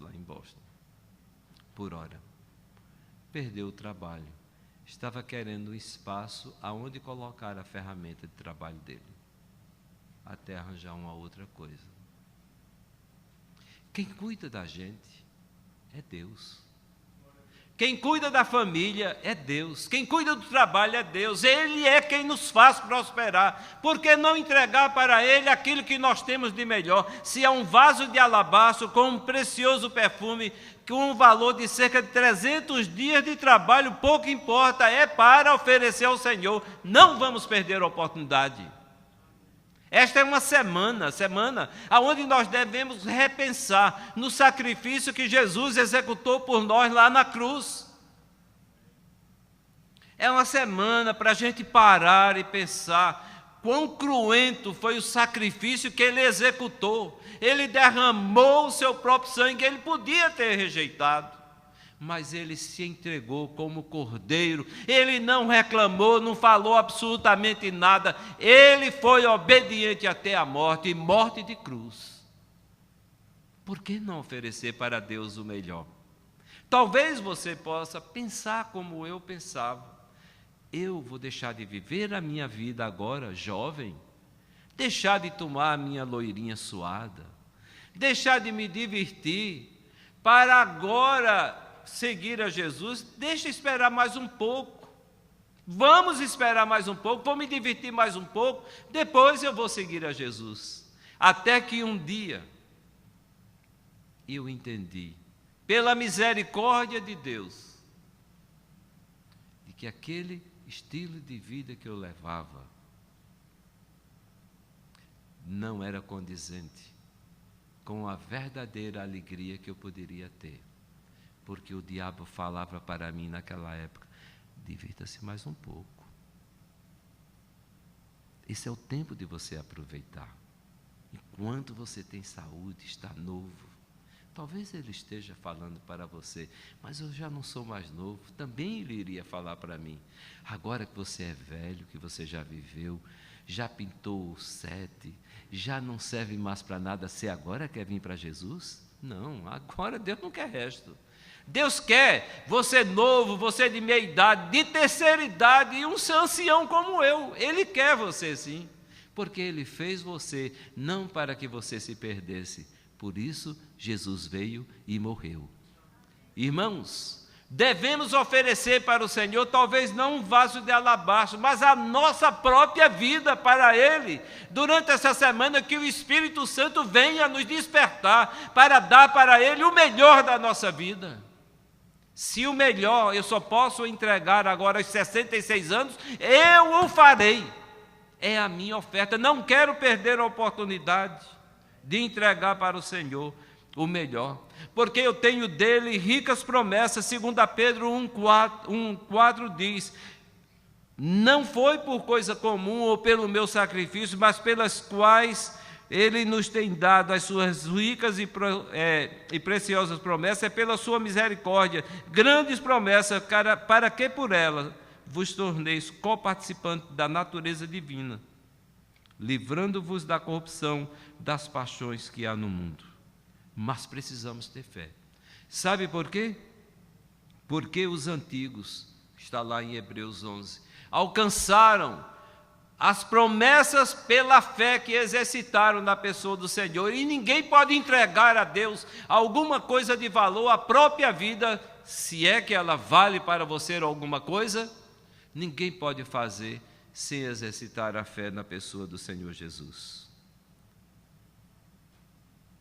lá em Boston, por hora. Perdeu o trabalho. Estava querendo um espaço aonde colocar a ferramenta de trabalho dele, até arranjar uma outra coisa. Quem cuida da gente é Deus. Quem cuida da família é Deus. Quem cuida do trabalho é Deus. Ele é quem nos faz prosperar. Por que não entregar para Ele aquilo que nós temos de melhor? Se é um vaso de alabastro com um precioso perfume, com um valor de cerca de 300 dias de trabalho, pouco importa, é para oferecer ao Senhor. Não vamos perder a oportunidade. Esta é uma semana onde nós devemos repensar no sacrifício que Jesus executou por nós lá na cruz. É uma semana para a gente parar e pensar quão cruento foi o sacrifício que Ele executou. Ele derramou o seu próprio sangue, Ele podia ter rejeitado, mas ele se entregou como cordeiro. Ele não reclamou, não falou absolutamente nada. Ele foi obediente até a morte, e morte de cruz. Por que não oferecer para Deus o melhor? Talvez você possa pensar como eu pensava. Eu vou deixar de viver a minha vida agora, jovem, deixar de tomar a minha loirinha suada, deixar de me divertir, para agora seguir a Jesus. Deixa esperar mais um pouco. Vamos esperar mais um pouco, vou me divertir mais um pouco, depois eu vou seguir a Jesus. Até que um dia eu entendi, pela misericórdia de Deus, de que aquele estilo de vida que eu levava não era condizente com a verdadeira alegria que eu poderia ter. Porque o diabo falava para mim naquela época: divirta-se mais um pouco. Esse é o tempo de você aproveitar. Enquanto você tem saúde, está novo. Talvez ele esteja falando para você: mas eu já não sou mais novo. Também ele iria falar para mim: agora que você é velho, que você já viveu, já pintou o 7, já não serve mais para nada, você agora quer vir para Jesus? Não, agora Deus não quer resto. Deus quer você novo, você de meia idade, de terceira idade e um ancião como eu. Ele quer você sim, porque Ele fez você não para que você se perdesse. Por isso Jesus veio e morreu. Irmãos, devemos oferecer para o Senhor, talvez não um vaso de alabastro, mas a nossa própria vida para Ele. Durante essa semana, que o Espírito Santo venha nos despertar para dar para Ele o melhor da nossa vida. Se o melhor eu só posso entregar agora aos 66 anos, eu o farei. É a minha oferta. Não quero perder a oportunidade de entregar para o Senhor o melhor, porque eu tenho dele ricas promessas. 2 Pedro 1,4 diz: não foi por coisa comum ou pelo meu sacrifício, mas pelas quais Ele nos tem dado as suas ricas e preciosas promessas, é pela sua misericórdia, grandes promessas, para que por elas vos torneis coparticipantes da natureza divina, livrando-vos da corrupção das paixões que há no mundo. Mas precisamos ter fé. Sabe por quê? Porque os antigos, está lá em Hebreus 11, alcançaram as promessas pela fé que exercitaram na pessoa do Senhor. E ninguém pode entregar a Deus alguma coisa de valor, a própria vida, se é que ela vale para você alguma coisa, ninguém pode fazer sem exercitar a fé na pessoa do Senhor Jesus.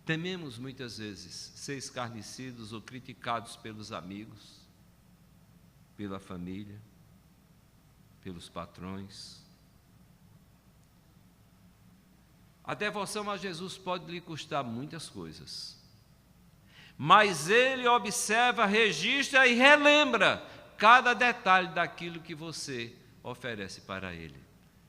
Tememos muitas vezes ser escarnecidos ou criticados pelos amigos, pela família, pelos patrões. A devoção a Jesus pode lhe custar muitas coisas, mas Ele observa, registra e relembra cada detalhe daquilo que você oferece para Ele.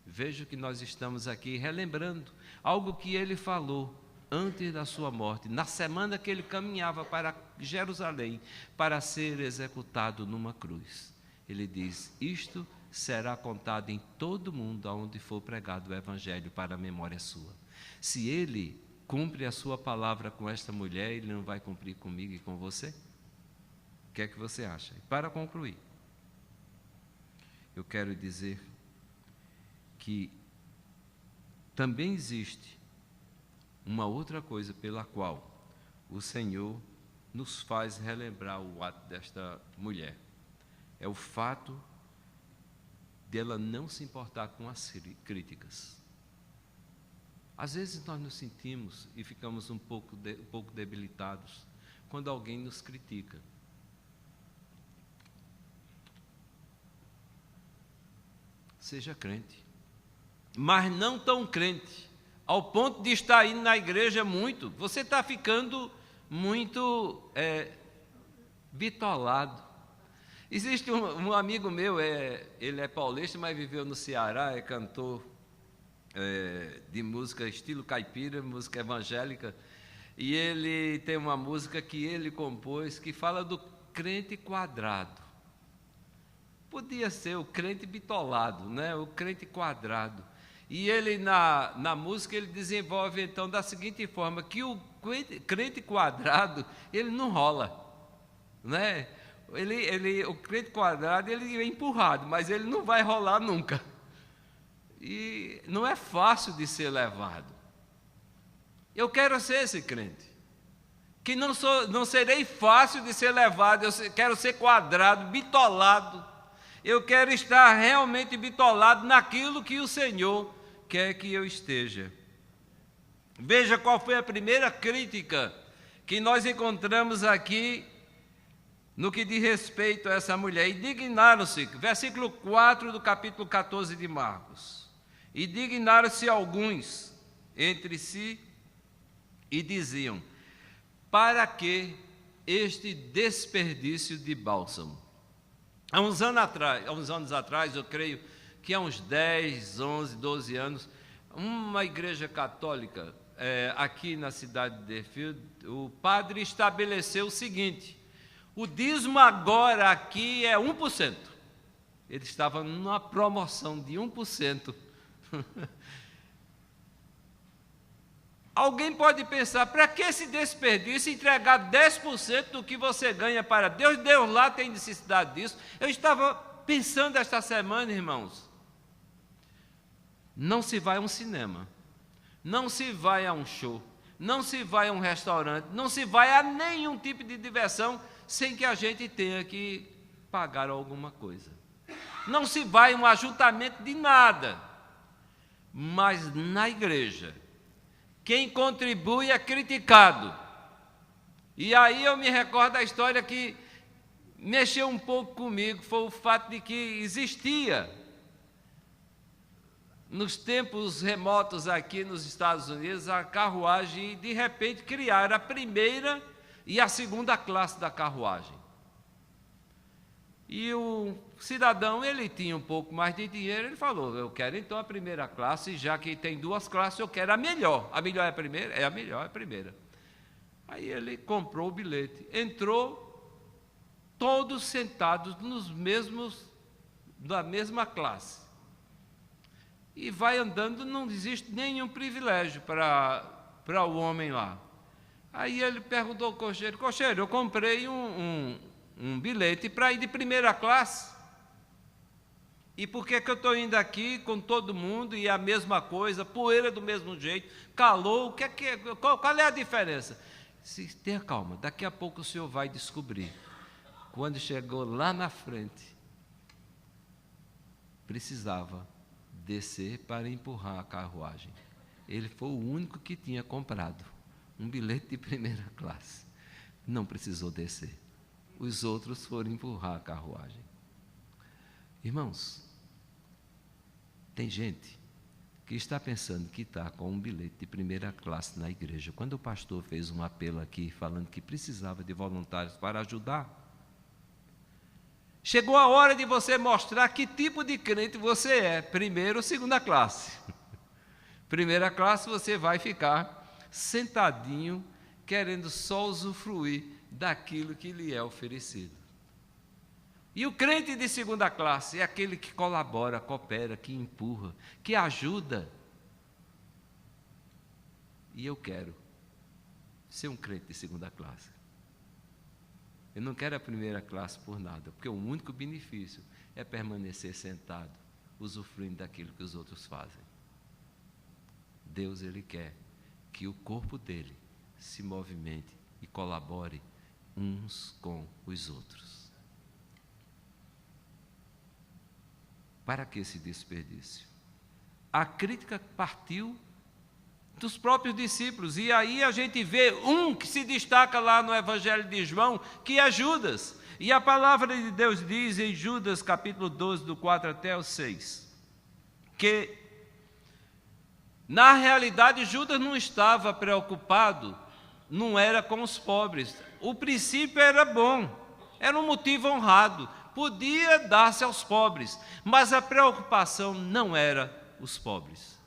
Veja que nós estamos aqui relembrando algo que Ele falou antes da sua morte, na semana que Ele caminhava para Jerusalém, para ser executado numa cruz. Ele diz: isto será contado em todo o mundo aonde for pregado o Evangelho para a memória sua. Se Ele cumpre a sua palavra com esta mulher, Ele não vai cumprir comigo e com você? O que é que você acha? E para concluir, eu quero dizer que também existe uma outra coisa pela qual o Senhor nos faz relembrar o ato desta mulher. É o fato dela não se importar com as críticas. Às vezes nós nos sentimos e ficamos um pouco debilitados quando alguém nos critica. Seja crente, mas não tão crente, ao ponto de estar indo na igreja muito. Você está ficando muito bitolado. Existe um amigo meu, ele é paulista, mas viveu no Ceará, é cantor de música estilo caipira, música evangélica, e ele tem uma música que ele compôs, que fala crente quadrado. Podia ser o crente bitolado, né? O crente quadrado. E ele, na música, ele desenvolve, então, da seguinte forma, que o crente quadrado, ele não rola, né? O crente quadrado, ele é empurrado, mas ele não vai rolar nunca. E não é fácil de ser levado. Eu quero ser esse crente, que não serei fácil de ser levado, eu quero ser quadrado, bitolado. Eu quero estar realmente bitolado naquilo que o Senhor quer que eu esteja. Veja qual foi a primeira crítica que nós encontramos aqui no que diz respeito a essa mulher. Indignaram-se, versículo 4 do capítulo 14 de Marcos. Indignaram-se alguns entre si e diziam: para que este desperdício de bálsamo? Há uns anos atrás, eu creio que há uns 10, 11, 12 anos, uma igreja católica aqui na cidade de Deerfield, o padre estabeleceu o seguinte: o dízimo agora aqui é 1%. Ele estava numa promoção de 1%. Alguém pode pensar, para que esse desperdício, entregar 10% do que você ganha para Deus? Deus lá tem necessidade disso. Eu estava pensando esta semana, irmãos, não se vai a um cinema, não se vai a um show, não se vai a um restaurante, não se vai a nenhum tipo de diversão sem que a gente tenha que pagar alguma coisa. Não se vai a um ajuntamento de nada, mas na igreja, quem contribui é criticado. E aí eu me recordo da história que mexeu um pouco comigo, foi o fato de que existia, nos tempos remotos aqui nos Estados Unidos, a carruagem, e de repente criaram a primeira e a segunda classe da carruagem. E o cidadão, ele tinha um pouco mais de dinheiro, ele falou: eu quero então a primeira classe, já que tem duas classes, eu quero a melhor. A melhor é a primeira? É a melhor, é a primeira. Aí ele comprou o bilhete, entrou, todos sentados na mesma classe. E vai andando, não existe nenhum privilégio para o homem lá. Aí ele perguntou ao cocheiro: cocheiro, eu comprei um bilhete para ir de primeira classe. E por que eu estou indo aqui com todo mundo e a mesma coisa, poeira do mesmo jeito, calor, qual é a diferença? Tenha calma, daqui a pouco o senhor vai descobrir. Quando chegou lá na frente, precisava descer para empurrar a carruagem. Ele foi o único que tinha comprado um bilhete de primeira classe. Não precisou descer. Os outros foram empurrar a carruagem. Irmãos, tem gente que está pensando que está com um bilhete de primeira classe na igreja. Quando o pastor fez um apelo aqui, falando que precisava de voluntários para ajudar, chegou a hora de você mostrar que tipo de crente você é, primeira ou segunda classe. Primeira classe, você vai ficar sentadinho, querendo só usufruir daquilo que lhe é oferecido. E o crente de segunda classe é aquele que colabora, coopera, que empurra, que ajuda. E eu quero ser um crente de segunda classe. Eu não quero a primeira classe por nada, porque o único benefício é permanecer sentado, usufruindo daquilo que os outros fazem. Deus, Ele quer que o corpo dele se movimente e colabore uns com os outros. Para que esse desperdício? A crítica partiu dos próprios discípulos, e aí a gente vê um que se destaca lá no Evangelho de João, que é Judas. E a palavra de Deus diz em Judas, capítulo 12, do 4 até o 6, que, na realidade, Judas não estava preocupado, não era com os pobres. O princípio era bom, era um motivo honrado, podia dar-se aos pobres, mas a preocupação não era os pobres.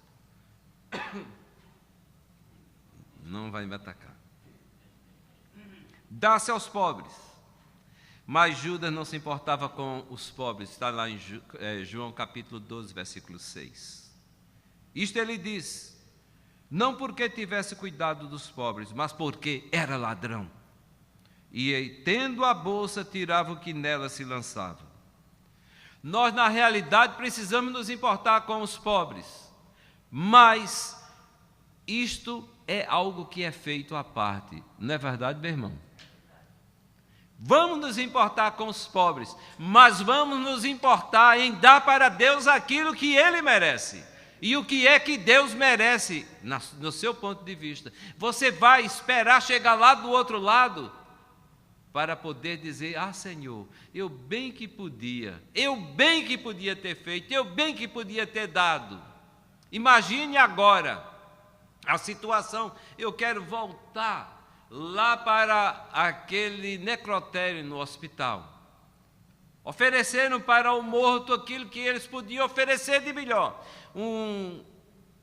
Não vai me atacar. Dar-se aos pobres. Mas Judas não se importava com os pobres, está lá em João capítulo 12, versículo 6. Isto ele diz, não porque tivesse cuidado dos pobres, mas porque era ladrão. E tendo a bolsa, tirava o que nela se lançava. Nós, na realidade, precisamos nos importar com os pobres, mas isto é algo que é feito à parte, não é verdade, meu irmão? Vamos nos importar com os pobres, mas vamos nos importar em dar para Deus aquilo que Ele merece. E o que é que Deus merece, no seu ponto de vista? Você vai esperar chegar lá do outro lado para poder dizer, Senhor, eu bem que podia ter feito, eu bem que podia ter dado. Imagine agora a situação, eu quero voltar lá para aquele necrotério no hospital. Ofereceram para o morto aquilo que eles podiam oferecer de melhor. Um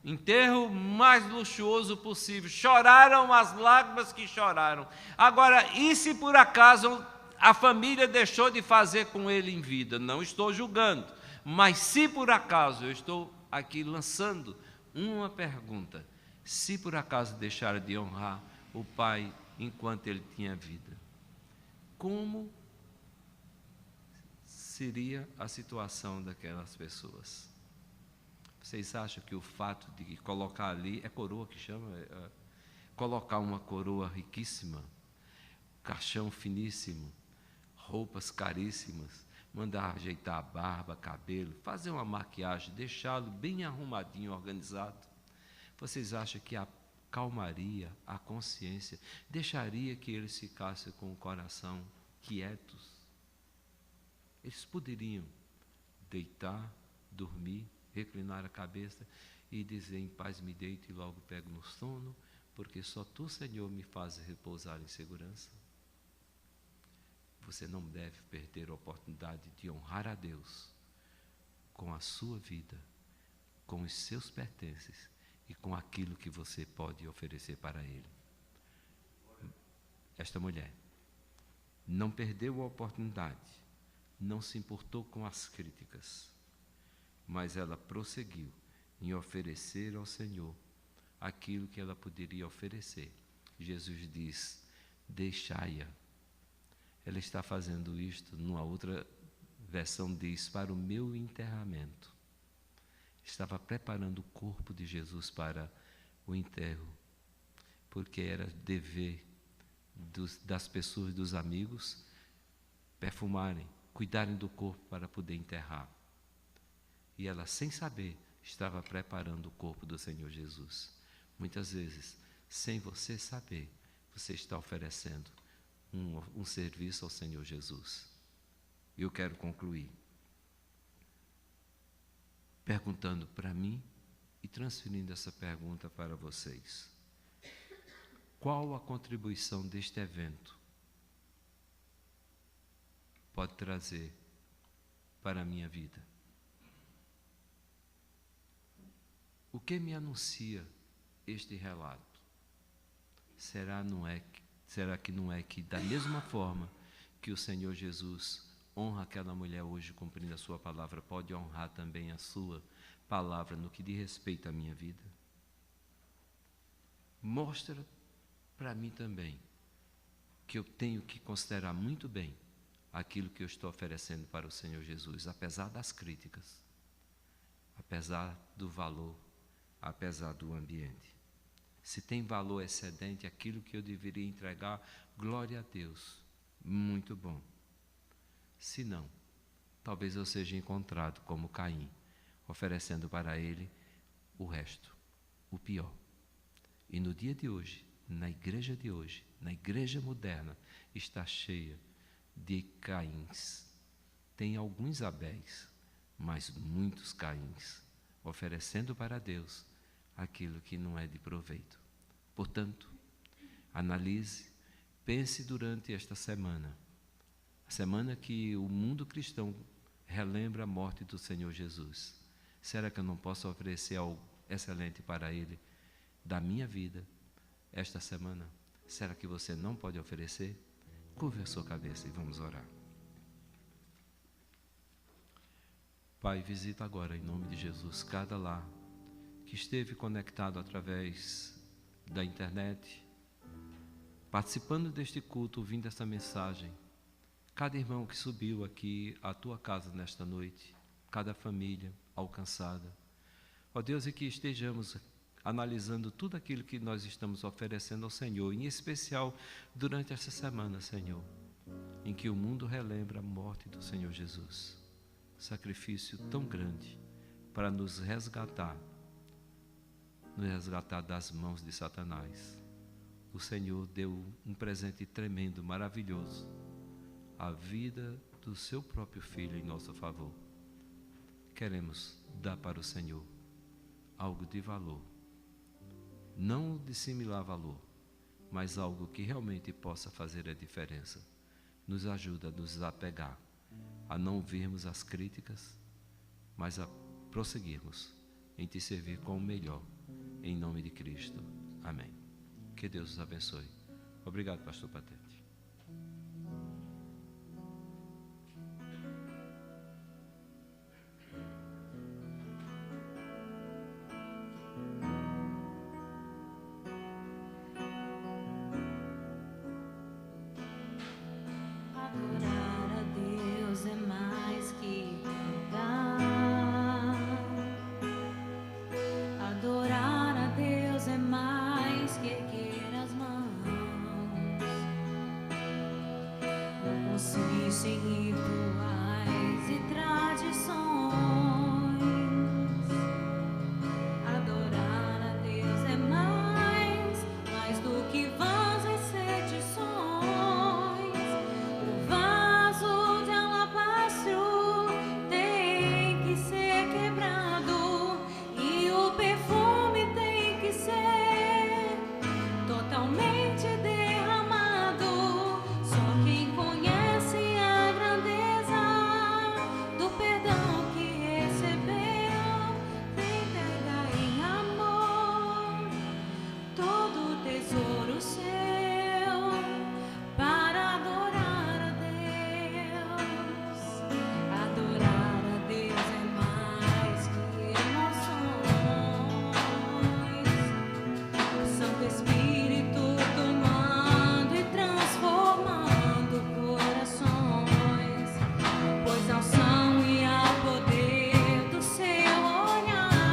enterro mais luxuoso possível. Choraram as lágrimas que choraram. Agora, e se por acaso a família deixou de fazer com ele em vida? Não estou julgando, mas se por acaso, eu estou aqui lançando uma pergunta. Se por acaso deixaram de honrar o pai enquanto ele tinha vida, como seria a situação daquelas pessoas? Vocês acham que o fato de colocar ali, é coroa que chama? Colocar uma coroa riquíssima, caixão finíssimo, roupas caríssimas, mandar ajeitar a barba, cabelo, fazer uma maquiagem, deixá-lo bem arrumadinho, organizado, vocês acham que a calmaria, a consciência, deixaria que eles ficassem com o coração quietos? Eles poderiam deitar, dormir, reclinar a cabeça e dizer, em paz me deito e logo pego no sono, porque só Tu, Senhor, me fazes repousar em segurança? Você não deve perder a oportunidade de honrar a Deus com a sua vida, com os seus pertences e com aquilo que você pode oferecer para Ele. Esta mulher não perdeu a oportunidade, não se importou com as críticas, mas ela prosseguiu em oferecer ao Senhor aquilo que ela poderia oferecer. Jesus diz, deixai-a. Ela está fazendo isto, numa outra versão diz, para o meu enterramento. Estava preparando o corpo de Jesus para o enterro, porque era dever das pessoas, dos amigos, perfumarem, cuidarem do corpo para poder enterrar. E ela, sem saber, estava preparando o corpo do Senhor Jesus. Muitas vezes, sem você saber, você está oferecendo um serviço ao Senhor Jesus. E eu quero concluir perguntando para mim e transferindo essa pergunta para vocês. Qual a contribuição deste evento pode trazer para a minha vida? O que me anuncia este relato? Será que não é que da mesma forma que o Senhor Jesus honra aquela mulher hoje cumprindo a sua palavra, pode honrar também a sua palavra no que diz respeito à minha vida? Mostra para mim também que eu tenho que considerar muito bem aquilo que eu estou oferecendo para o Senhor Jesus, apesar das críticas, apesar do valor, apesar do ambiente. Se tem valor excedente aquilo que eu deveria entregar, glória a Deus, muito bom. Se não, talvez eu seja encontrado como Caim, oferecendo para ele o resto, o pior. E no dia de hoje, na igreja moderna, está cheia de Caíns. Tem alguns Abéis, mas muitos Caíns, oferecendo para Deus aquilo que não é de proveito. Portanto, analise, pense durante esta semana, a semana que o mundo cristão relembra a morte do Senhor Jesus. Será que eu não posso oferecer algo excelente para Ele da minha vida esta semana? Será que você não pode oferecer? Curva a sua cabeça e vamos orar. Pai, visita agora, em nome de Jesus, cada lar que esteve conectado através da internet, participando deste culto, ouvindo esta mensagem. Cada irmão que subiu aqui à tua casa nesta noite, cada família alcançada. Ó Deus, e que estejamos analisando tudo aquilo que nós estamos oferecendo ao Senhor, em especial durante essa semana, Senhor, em que o mundo relembra a morte do Senhor Jesus. Sacrifício tão grande para nos resgatar das mãos de Satanás. O Senhor deu um presente tremendo, maravilhoso, a vida do seu próprio Filho em nosso favor. Queremos dar para o Senhor algo de valor, não de similar valor, mas algo que realmente possa fazer a diferença. Nos ajuda a nos apegar, a não vermos as críticas, mas a prosseguirmos em te servir com o melhor, em nome de Cristo. Amém. Que Deus os abençoe. Obrigado, pastor Patete. Adorar a Deus é mais que cantar. Adorar a Deus é mais que erguer as mãos. Não consiste em rituais e tradições. Adorar a Deus é mais do que vãs repetições. O vaso de alabastro tem que ser quebrado e o perfume tem que ser totalmente derramado. Só quem conhece a grandeza do perdão que recebeu entrega em amor todo o tesouro seu para adorar a Deus. Adorar a Deus é mais que emoções. O Santo Espírito tomando e transformando corações, pois ao som e ao poder do seu olhar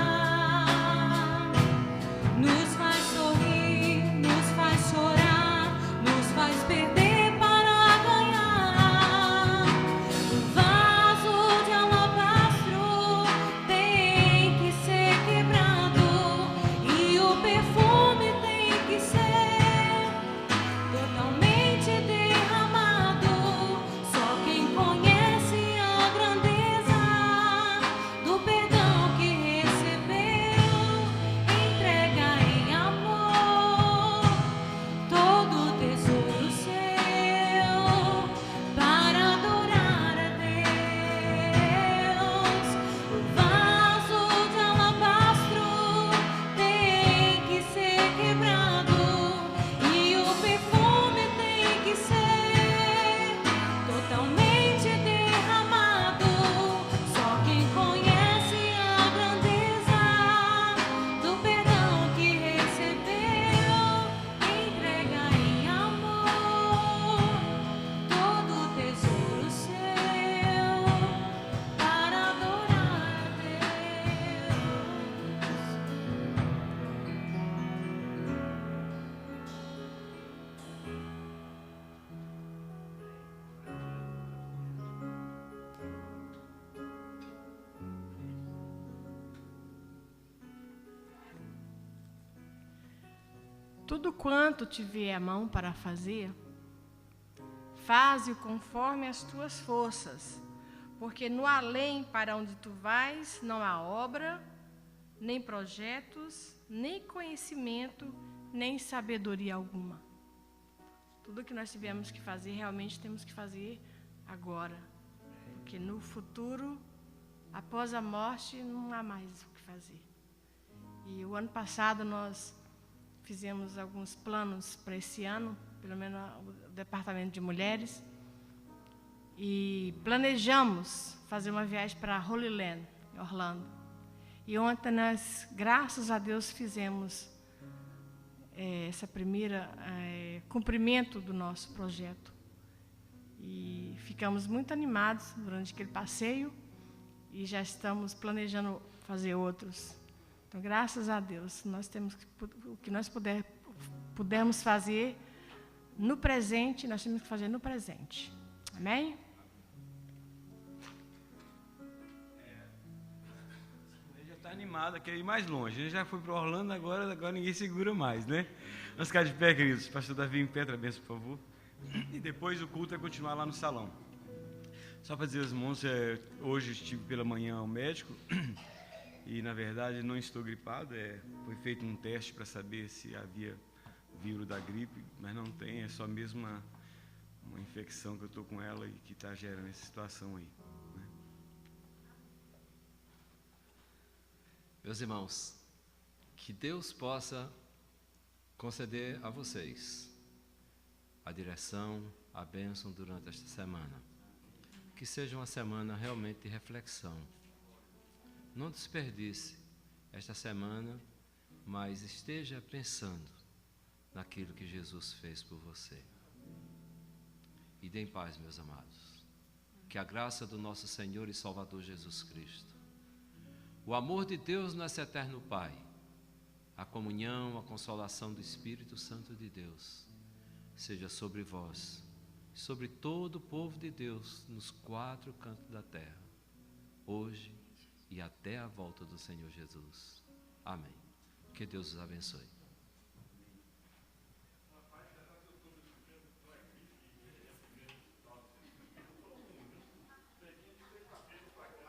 nos faz sorrir, nos faz chorar, nos faz perder para ganhar. O vaso de alabastro tem que ser quebrado e o perfume tem que ser totalmente derramado. Só quem conhece a grandeza do perdão que recebeu entrega em amor todo o tesouro seu para adorar a Deus. O vaso de alabastro tem que ser quebrado e o perfume tem que ser totalmente derramado. Só quem conhece a grandeza do perdão que recebeu entrega em amor todo o tesouro seu para adorar a Deus. Tudo quanto te vier a mão para fazer, faze-o conforme as tuas forças, porque no além para onde tu vais não há obra, nem projetos, nem conhecimento, nem sabedoria alguma. Tudo que nós tivemos que fazer, realmente temos que fazer agora, porque no futuro, após a morte, não há mais o que fazer. E o ano passado nós fizemos alguns planos para esse ano, pelo menos o Departamento de Mulheres, e planejamos fazer uma viagem para Holy Land, em Orlando. E ontem nós, graças a Deus, fizemos essa primeira cumprimento do nosso projeto. E ficamos muito animados durante aquele passeio e já estamos planejando fazer outros. Então, graças a Deus, nós temos o que nós pudermos fazer no presente, nós temos que fazer no presente. Amém? Já está animado, quer ir mais longe. A gente já foi para Orlando, agora ninguém segura mais, né? Vamos ficar de pé, queridos. Pastor Davi, em pé, benção, por favor. E depois o culto vai continuar lá no salão. Só para dizer aos irmãos, hoje estive pela manhã ao médico e, na verdade, não estou gripado. Foi feito um teste para saber se havia vírus da gripe, mas não tem, é só mesmo uma infecção que eu estou com ela e que está gerando essa situação aí. Né? Meus irmãos, que Deus possa conceder a vocês a direção, a bênção durante esta semana. Que seja uma semana realmente de reflexão. Não desperdice esta semana, mas esteja pensando naquilo que Jesus fez por você. E dê em paz, meus amados. Que a graça do nosso Senhor e Salvador Jesus Cristo, o amor de Deus, nosso eterno Pai, a comunhão, a consolação do Espírito Santo de Deus, seja sobre vós, sobre todo o povo de Deus, nos 4 cantos da terra, hoje e até a volta do Senhor Jesus. Amém. Que Deus os abençoe.